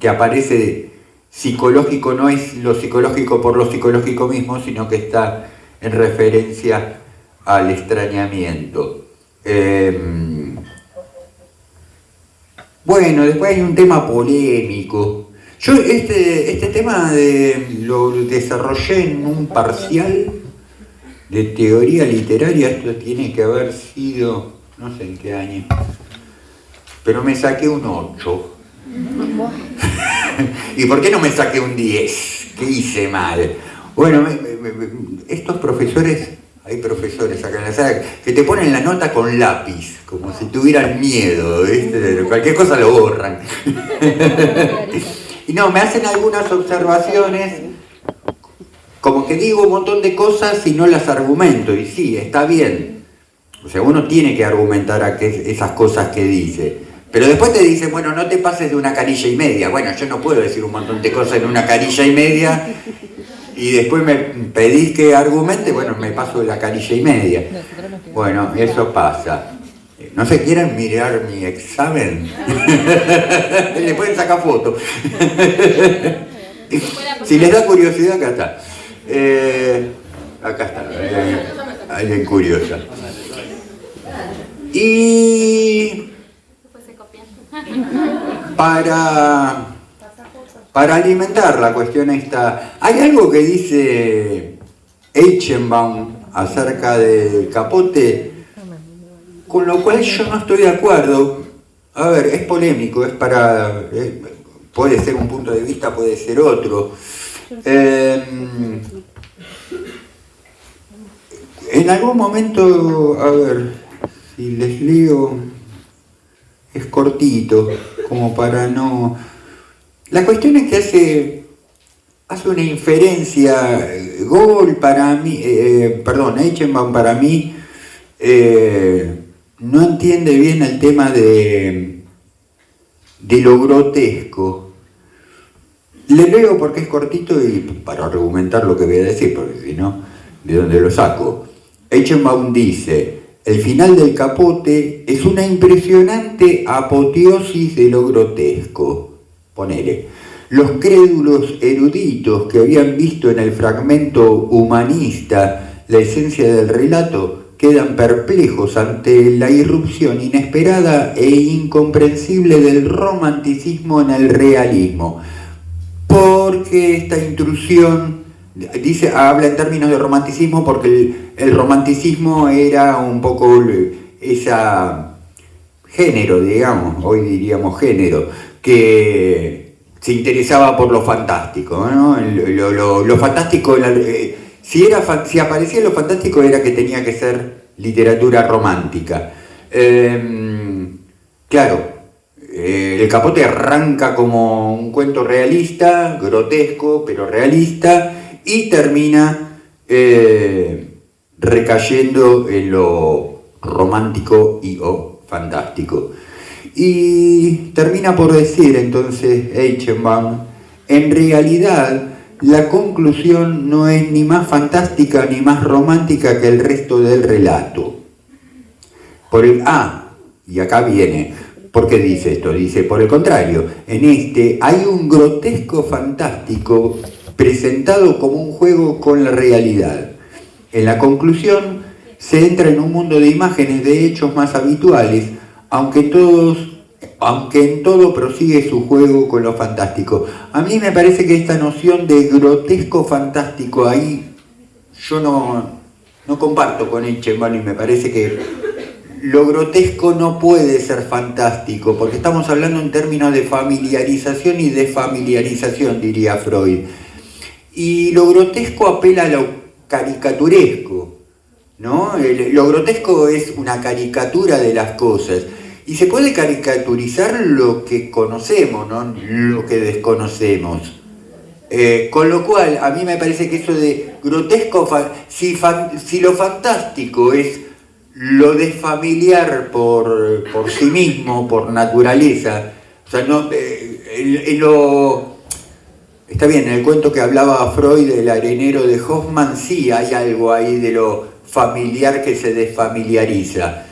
que aparece psicológico no es lo psicológico por lo psicológico mismo, sino que está en referencia al extrañamiento. Bueno, después hay un tema polémico. Yo este tema lo desarrollé en un parcial de teoría literaria. Esto tiene que haber sido, no sé en qué año, pero me saqué un 8. ¿Y por qué no me saqué un 10? ¿Qué hice mal? Bueno, estos profesores, hay profesores acá en la sala que te ponen la nota con lápiz, como si tuvieran miedo, ¿viste? Cualquier cosa lo borran. Y no, me hacen algunas observaciones, como que digo un montón de cosas y no las argumento, y sí, está bien. O sea, uno tiene que argumentar esas cosas que dice. Pero después te dicen, bueno, no te pases de una carilla y media. Bueno, yo no puedo decir un montón de cosas en una carilla y media y después me pedís que argumente, bueno, me paso de la carilla y media. Bueno, eso pasa. ¿No se quieren mirar mi examen? Le pueden sacar fotos. Si les da curiosidad, acá está. Acá está. Alguien curiosa. Y para alimentar la cuestión esta, hay algo que dice Eichenbaum acerca del capote, con lo cual yo no estoy de acuerdo. A ver, es polémico, puede ser un punto de vista, puede ser otro. En algún momento, a ver, si les leo, es cortito, como para no... La cuestión es que hace una inferencia, Eichenbaum para mí no entiende bien el tema de lo grotesco. Le leo porque es cortito y para argumentar lo que voy a decir, porque si no, ¿de dónde lo saco? Eichenbaum dice: el final del capote es una impresionante apoteosis de lo grotesco. Ponele, los crédulos eruditos que habían visto en el fragmento humanista la esencia del relato quedan perplejos ante la irrupción inesperada e incomprensible del romanticismo en el realismo. Porque esta intrusión, habla en términos de romanticismo porque el romanticismo era un poco esa género, digamos, hoy diríamos género, que se interesaba por lo fantástico, ¿no? Lo fantástico, si aparecía lo fantástico era que tenía que ser literatura romántica. Claro, el capote arranca como un cuento realista, grotesco, pero realista, y termina recayendo en lo romántico y o fantástico. Y termina por decir entonces Eichenbaum, en realidad la conclusión no es ni más fantástica ni más romántica que el resto del relato. Y acá viene, ¿por qué dice esto? Dice, por el contrario, en este hay un grotesco fantástico presentado como un juego con la realidad. En la conclusión se entra en un mundo de imágenes de hechos más habituales, aunque en todo prosigue su juego con lo fantástico. A mí me parece que esta noción de grotesco fantástico ahí yo no comparto con Eichenbaum, y me parece que lo grotesco no puede ser fantástico, porque estamos hablando en términos de familiarización y desfamiliarización, diría Freud. Y lo grotesco apela a lo caricaturesco, ¿no? Lo grotesco es una caricatura de las cosas. Y se puede caricaturizar lo que conocemos, no lo que desconocemos. Con lo cual, a mí me parece que eso de grotesco, si lo fantástico es lo desfamiliar por sí mismo, por naturaleza, o sea, no, está bien, en el cuento que hablaba Freud del arenero de Hoffmann, sí hay algo ahí de lo familiar que se desfamiliariza.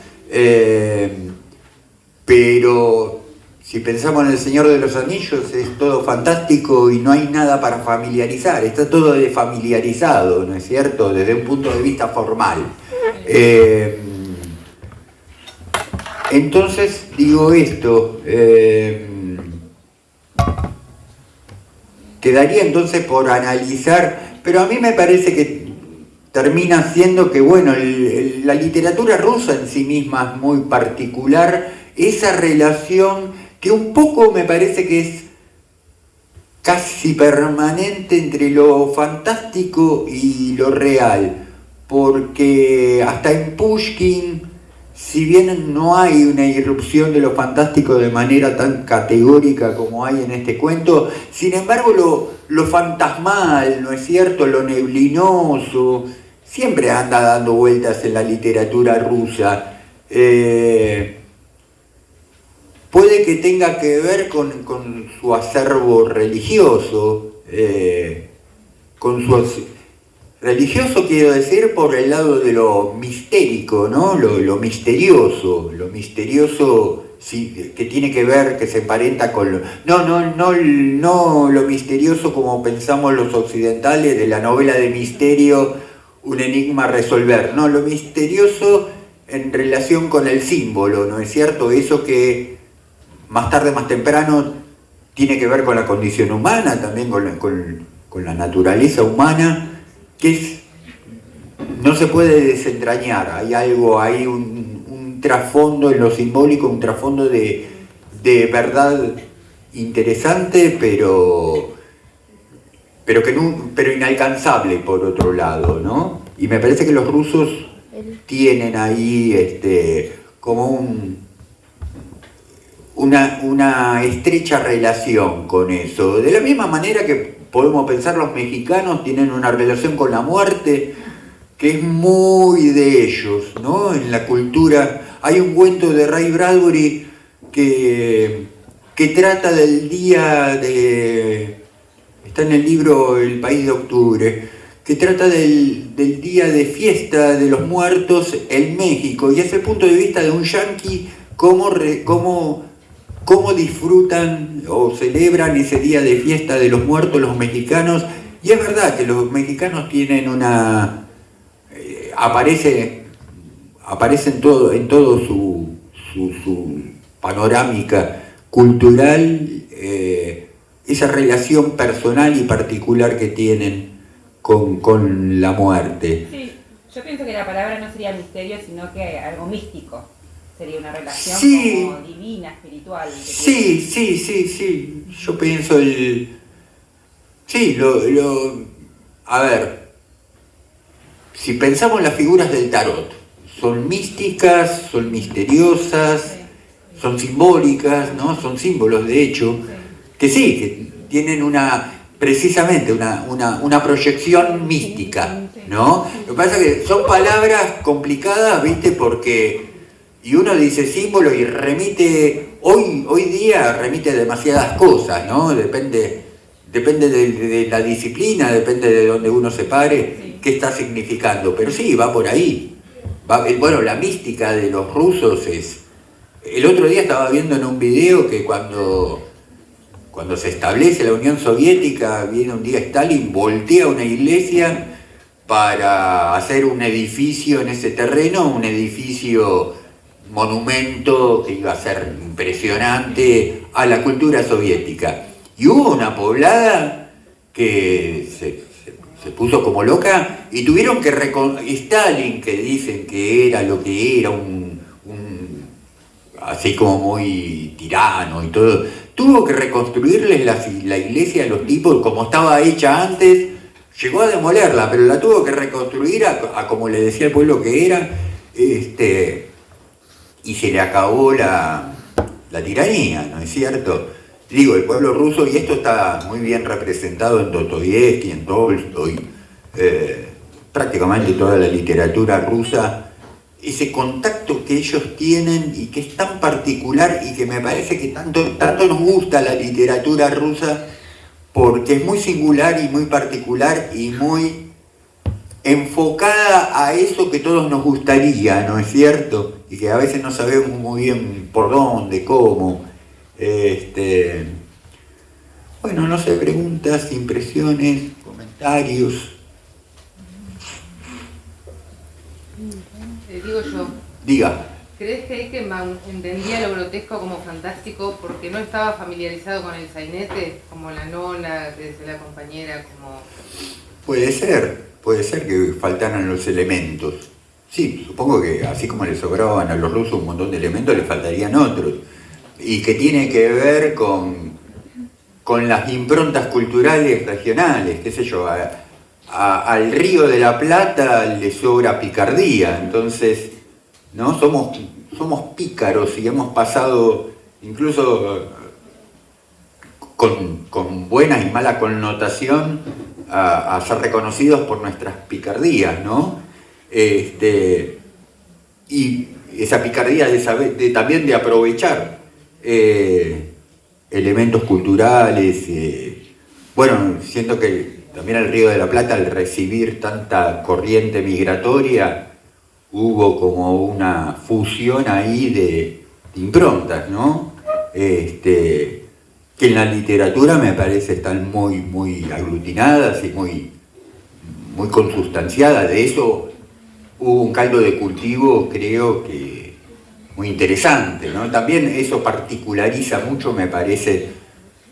Pero si pensamos en El Señor de los Anillos, es todo fantástico y no hay nada para familiarizar, está todo desfamiliarizado, ¿no es cierto?, desde un punto de vista formal. Entonces, digo esto, quedaría entonces por analizar, pero a mí me parece que termina siendo que, bueno, la literatura rusa en sí misma es muy particular, esa relación que un poco me parece que es casi permanente entre lo fantástico y lo real, porque hasta en Pushkin, si bien no hay una irrupción de lo fantástico de manera tan categórica como hay en este cuento, sin embargo lo fantasmal, ¿no es cierto?, lo neblinoso, siempre anda dando vueltas en la literatura rusa. Puede que tenga que ver con su acervo religioso, religioso quiero decir por el lado de lo mistérico, ¿no? Lo misterioso sí, que tiene que ver, que se emparenta con no lo misterioso como pensamos los occidentales de la novela de misterio, un enigma a resolver, no, lo misterioso en relación con el símbolo, ¿no es cierto? Eso que más tarde, más temprano, tiene que ver con la condición humana, también con la naturaleza humana, que no se puede desentrañar. Hay algo, hay un trasfondo en lo simbólico, un trasfondo de verdad interesante, pero inalcanzable por otro lado, ¿no? Y me parece que los rusos tienen ahí como una estrecha relación con eso. De la misma manera que podemos pensar los mexicanos tienen una relación con la muerte que es muy de ellos, ¿no? En la cultura hay un cuento de Ray Bradbury que trata del día está en el libro El País de Octubre, que trata del día de fiesta de los muertos en México, y es el punto de vista de un yanqui cómo disfrutan o celebran ese día de fiesta de los muertos los mexicanos. Y es verdad que los mexicanos tienen aparece en todo su panorámica cultural, esa relación personal y particular que tienen con la muerte. Sí, yo pienso que la palabra no sería misterio, sino que algo místico. Sería una relación como divina, espiritual. Sí. Yo pienso a ver, si pensamos en las figuras del tarot, son místicas, son misteriosas, son simbólicas, ¿no? Son símbolos de hecho, que tienen precisamente una proyección mística, ¿no? Lo que pasa es que son palabras complicadas, ¿viste? Porque, y uno dice símbolo y remite, hoy día remite demasiadas cosas, ¿no? Depende de la disciplina, depende de donde uno se pare, qué está significando, pero sí, va por ahí. Bueno, la mística de los rusos es... El otro día estaba viendo en un video que cuando se establece la Unión Soviética, viene un día Stalin, voltea una iglesia para hacer un edificio en ese terreno, un edificio monumento que iba a ser impresionante a la cultura soviética. Y hubo una poblada que se puso como loca y tuvieron que Stalin, que dicen que era lo que era, así como muy tirano y todo, tuvo que reconstruirles la iglesia a los tipos como estaba hecha antes. Llegó a demolerla, pero la tuvo que reconstruir a como le decía el pueblo que era, y se le acabó la tiranía, ¿no es cierto? Digo, el pueblo ruso, y esto está muy bien representado en Dostoyevsky, en Tolstoy, prácticamente toda la literatura rusa, ese contacto que ellos tienen y que es tan particular y que me parece que tanto nos gusta la literatura rusa porque es muy singular y muy particular y muy enfocada a eso que todos nos gustaría, ¿no es cierto? Y que a veces no sabemos muy bien por dónde, cómo. Bueno, no sé, preguntas, impresiones, comentarios. Digo yo. Diga. ¿Crees que Eichmann entendía lo grotesco como fantástico porque no estaba familiarizado con el sainete, como la nona, desde la compañera, como... Puede ser que faltaran los elementos. Sí, supongo que así como le sobraban a los rusos un montón de elementos, le faltarían otros. Y que tiene que ver con las improntas culturales regionales, qué sé yo, al Río de la Plata le sobra picardía, entonces, ¿no? Somos pícaros y hemos pasado incluso con buena y mala connotación a ser reconocidos por nuestras picardías, ¿no? Y esa picardía también de aprovechar elementos culturales. Bueno, siento que también el Río de la Plata, al recibir tanta corriente migratoria, hubo como una fusión ahí de improntas, ¿no? Que en la literatura me parece están muy, muy aglutinadas y muy consustanciadas. De eso hubo un caldo de cultivo, creo que muy interesante, ¿no? También eso particulariza mucho, me parece,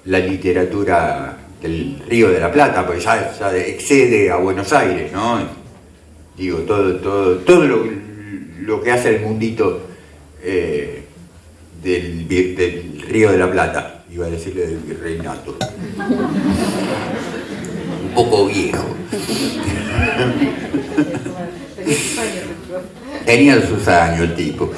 la literatura del Río de la Plata, porque ya excede a Buenos Aires, ¿no? Digo, todo lo que hace el mundito del Río de la Plata, iba a decirle del virreinato. Un poco viejo. Tenía sus años el tipo.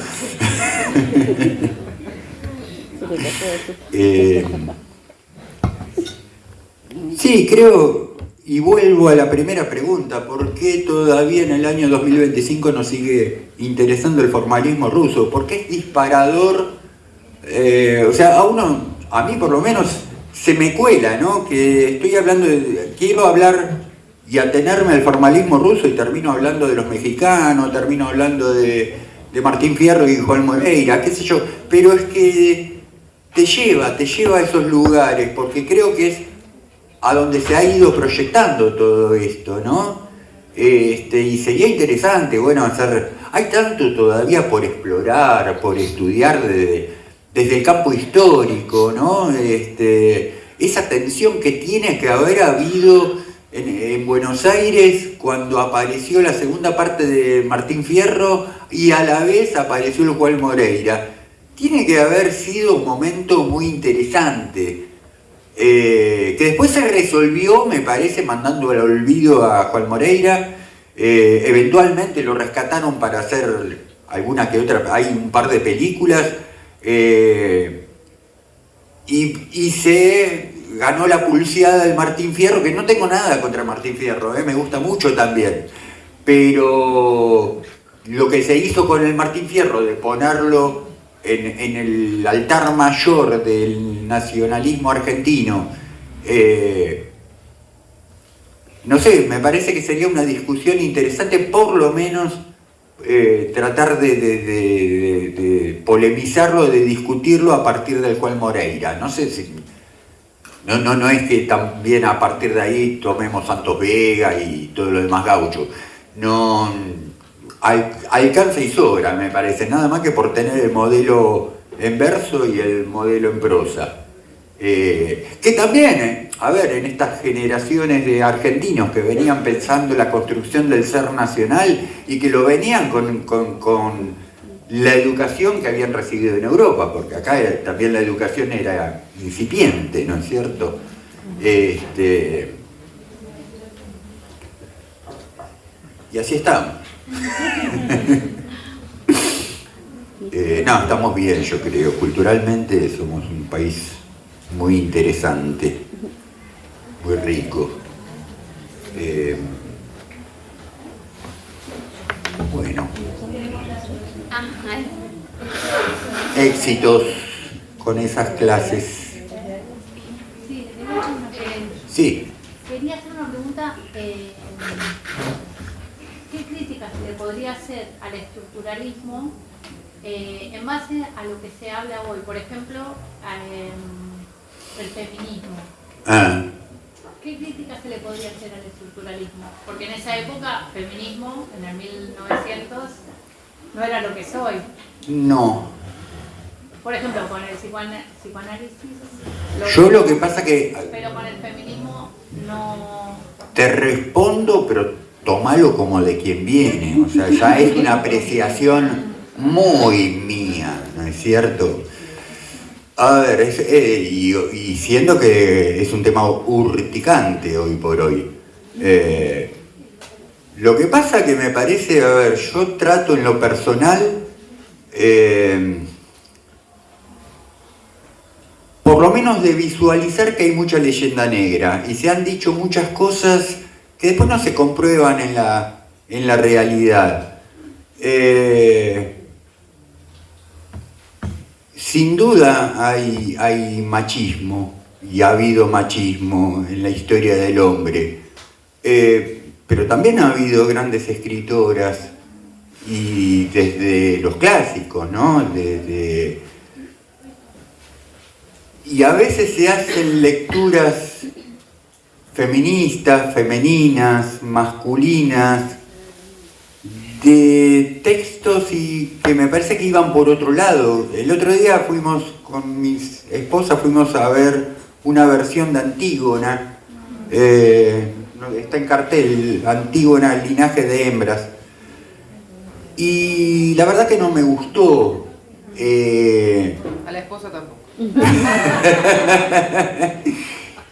Sí, creo, y vuelvo a la primera pregunta, ¿por qué todavía en el año 2025 nos sigue interesando el formalismo ruso? ¿Por qué es disparador? O sea, a mí por lo menos se me cuela, ¿no? Que estoy hablando quiero hablar y atenerme al formalismo ruso y termino hablando de los mexicanos, termino hablando de Martín Fierro y Juan Moreira, qué sé yo, pero es que te lleva a esos lugares, porque creo que es a donde se ha ido proyectando todo esto, ¿no? Y sería interesante, bueno, hay tanto todavía por explorar, por estudiar desde el campo histórico, ¿no? Esa tensión que tiene que haber habido en Buenos Aires cuando apareció la segunda parte de Martín Fierro y a la vez apareció el Juan Moreira. Tiene que haber sido un momento muy interesante, que después se resolvió, me parece, mandando al olvido a Juan Moreira. Eventualmente lo rescataron para hacer alguna que otra, hay un par de películas, y se ganó la pulseada del Martín Fierro, que no tengo nada contra Martín Fierro, me gusta mucho también, pero lo que se hizo con el Martín Fierro de ponerlo en el altar mayor del nacionalismo argentino, no sé, me parece que sería una discusión interesante, por lo menos tratar de polemizarlo, de discutirlo a partir del Juan Moreira. No sé si... No es que también a partir de ahí tomemos Santos Vega y todo lo demás gaucho. No, alcanza y sobra, me parece, nada más que por tener el modelo en verso y el modelo en prosa. Que también, a ver, en estas generaciones de argentinos que venían pensando la construcción del ser nacional y que lo venían con la educación que habían recibido en Europa, porque acá también la educación era incipiente, ¿no es cierto? Y así estamos. No, estamos bien, yo creo. Culturalmente somos un país muy interesante, muy rico. Bueno. Éxitos con esas clases. Sí. Quería hacer una pregunta. ¿Qué crítica se le podría hacer al estructuralismo en base a lo que se habla hoy? Por ejemplo, el feminismo. ¿Qué crítica se le podría hacer al estructuralismo? Porque en esa época, feminismo, en el 1900, no era lo que es hoy. No. Por ejemplo, con el psicoanálisis... Yo lo que pasa que... Pero con el feminismo no... Te respondo, pero tómalo como de quien viene. O sea, ya es una apreciación muy mía, ¿no es cierto? A ver, y siendo que es un tema urticante hoy por hoy. Lo que pasa que me parece, a ver, yo trato en lo personal, por lo menos de visualizar que hay mucha leyenda negra y se han dicho muchas cosas que después no se comprueban en la realidad. Sin duda hay machismo y ha habido machismo en la historia del hombre, pero también ha habido grandes escritoras y desde los clásicos, ¿no? Y a veces se hacen lecturas feministas, femeninas, masculinas, de textos y que me parece que iban por otro lado. El otro día con mis esposas fuimos a ver una versión de Antígona, está en cartel, Antígona, el linaje de hembras, y la verdad que no me gustó. A la esposa tampoco.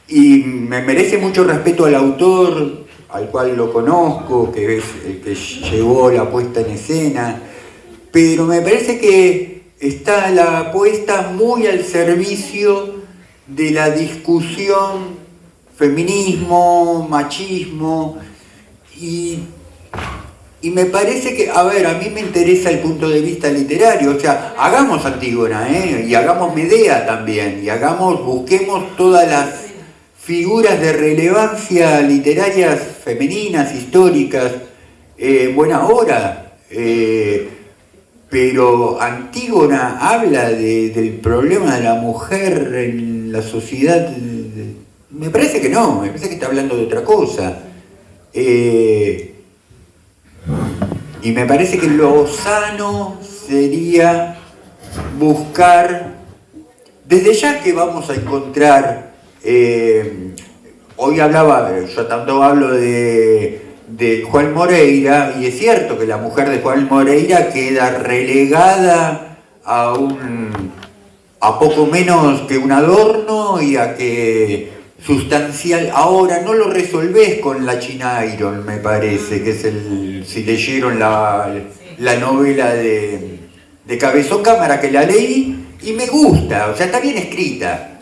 Y me merece mucho respeto al autor, al cual lo conozco, que es el que llevó la puesta en escena, pero me parece que está la puesta muy al servicio de la discusión feminismo, machismo, y me parece que, a ver, a mí me interesa el punto de vista literario, o sea, hagamos Antígona, y hagamos Medea también, y busquemos todas las figuras de relevancia literarias femeninas, históricas, en buena hora, pero Antígona habla del problema de la mujer en la sociedad. Me parece que no, me parece que está hablando de otra cosa. Y me parece que lo sano sería buscar, desde ya que vamos a encontrar, hoy yo tanto hablo de Juan Moreira, y es cierto que la mujer de Juan Moreira queda relegada a poco menos que un adorno y a que sustancial. Ahora no lo resolvés con la China Iron, me parece, que es si leyeron la novela de Cabezón Cámara, que la leí y me gusta, o sea, está bien escrita,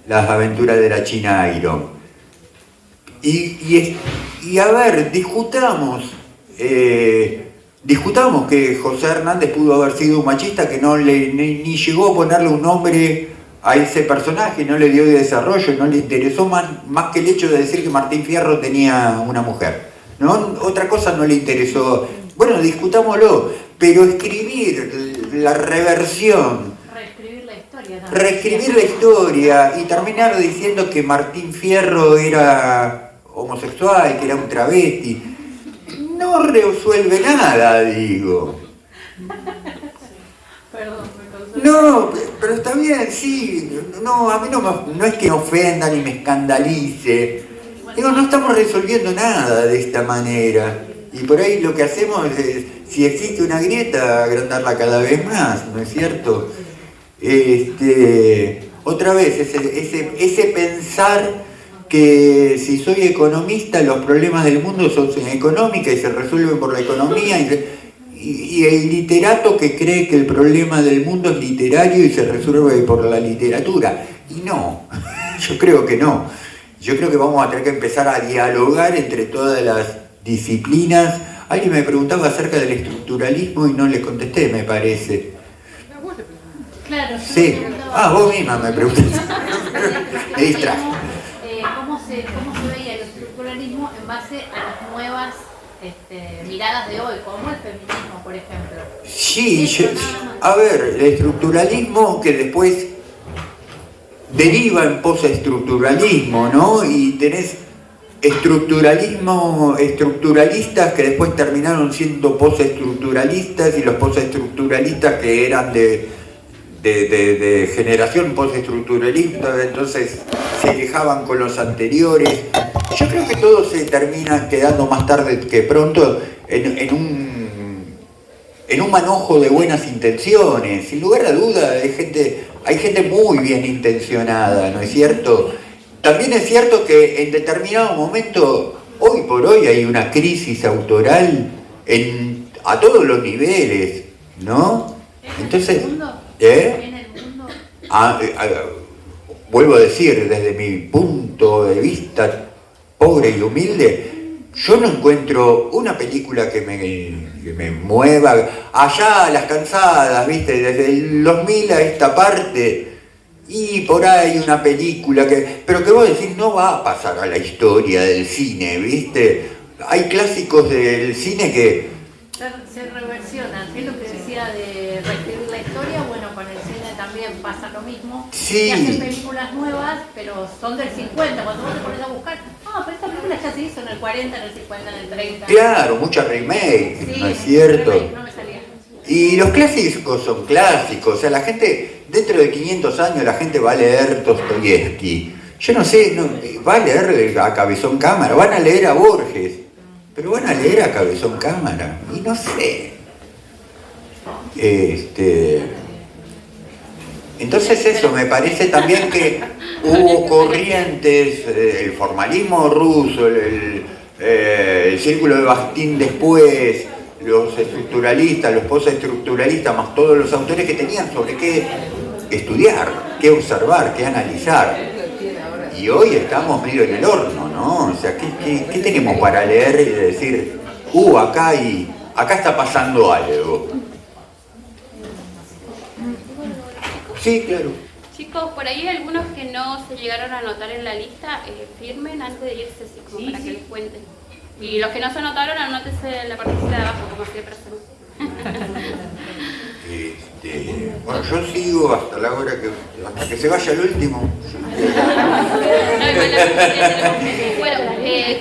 Las aventuras de la China Iron. Y a ver, discutamos que José Hernández pudo haber sido un machista que no ni llegó a ponerle un nombre a ese personaje, no le dio desarrollo, no le interesó más que el hecho de decir que Martín Fierro tenía una mujer, ¿no? Otra cosa no le interesó. Bueno, discutámoslo, pero escribir la reversión, reescribir la historia y terminar diciendo que Martín Fierro era homosexual, que era un travesti, no resuelve nada, digo. No, pero está bien, sí. No, a mí no es que me ofenda ni me escandalice. Digo, no estamos resolviendo nada de esta manera. Y por ahí lo que hacemos es, si existe una grieta, agrandarla cada vez más, ¿no es cierto? Otra vez, ese pensar que si soy economista los problemas del mundo son económicos y se resuelven por la economía, y el literato que cree que el problema del mundo es literario y se resuelve por la literatura. Y no, yo creo que no. Yo creo que vamos a tener que empezar a dialogar entre todas las disciplinas. Alguien me preguntaba acerca del estructuralismo y no le contesté, me parece. Claro, sí. Vos misma me preguntaste. Me distraje. ¿Cómo se veía el estructuralismo en base a las nuevas miradas de hoy, como el feminismo, por ejemplo? Sí, a ver, el estructuralismo que después deriva en postestructuralismo, ¿no? Y tenés estructuralistas que después terminaron siendo postestructuralistas, y los postestructuralistas que eran de generación postestructuralista, entonces se quejaban con los anteriores. Yo creo que todo se termina quedando más tarde que pronto en un manojo de buenas intenciones. Sin lugar a duda hay gente muy bien intencionada, ¿no es cierto? También es cierto que en determinado momento, hoy por hoy, hay una crisis autoral a todos los niveles, ¿no? Entonces, vuelvo a decir, desde mi punto de vista pobre y humilde, yo no encuentro una película que me mueva allá a las cansadas, ¿viste? Desde el 2000 a esta parte, y por ahí una película pero que vos decís no va a pasar a la historia del cine, ¿viste? Hay clásicos del cine que se reversionan. Es lo que decía de reescribir la historia. Bueno, con el cine también pasa lo mismo. Sí. Se hacen películas nuevas, pero son del 50. Cuando vos te pones a buscar, pero esta película ya se hizo en el 40, en el 50, en el 30. Claro, muchas remakes, sí, ¿no es cierto? Remake, no me salía. Y los clásicos son clásicos. O sea, la gente, dentro de 500 años, la gente va a leer Dostoyevsky. Yo no sé, va a leer a Cabezón Cámara, van a leer a Borges. Pero van a leer a Cabezón Cámara, y no sé. Entonces eso, me parece también que hubo corrientes, el formalismo ruso, el círculo de Bakhtin después, los estructuralistas, los postestructuralistas, más todos los autores que tenían sobre qué estudiar, qué observar, qué analizar. Y hoy estamos medio en el horno, ¿no? O sea, ¿qué tenemos para leer y decir, acá está pasando algo? Sí, claro. Chicos, por ahí hay algunos que no se llegaron a anotar en la lista, firmen antes de irse, así como para que les cuenten. Y los que no se anotaron, anótense en la partecita de abajo, como siempre hacemos. Bueno, yo sigo hasta que se vaya el último. Bueno,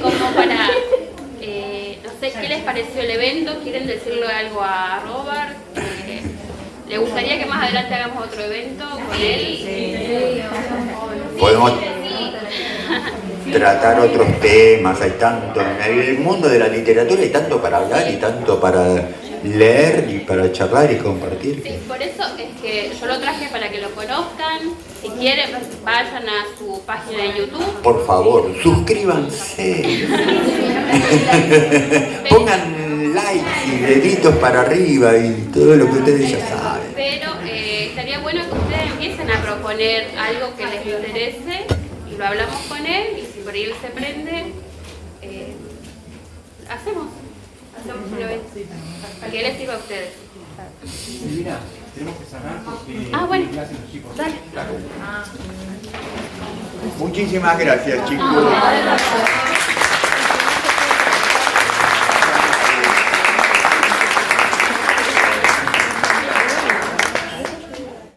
como para, no sé, ¿qué les pareció el evento? ¿Quieren decirle algo a Robert? ¿Le gustaría que más adelante hagamos otro evento con él? Sí. Podemos tratar otros temas, hay tanto, en el mundo de la literatura hay tanto para hablar y tanto para leer y para charlar y compartir. Sí, por eso es que yo lo traje para que lo conozcan. Si quieren, vayan a su página de YouTube. Por favor, suscríbanse. Pongan likes y deditos para arriba y todo lo que ustedes ya saben. Pero estaría bueno que ustedes empiecen a proponer poner algo que les interese y lo hablamos con él y si por ahí él se prende, hacemos un evento para que les sirva a ustedes. Silvina, tenemos que cerrar porque bueno, clases los chicos. dale. Muchísimas gracias, chicos.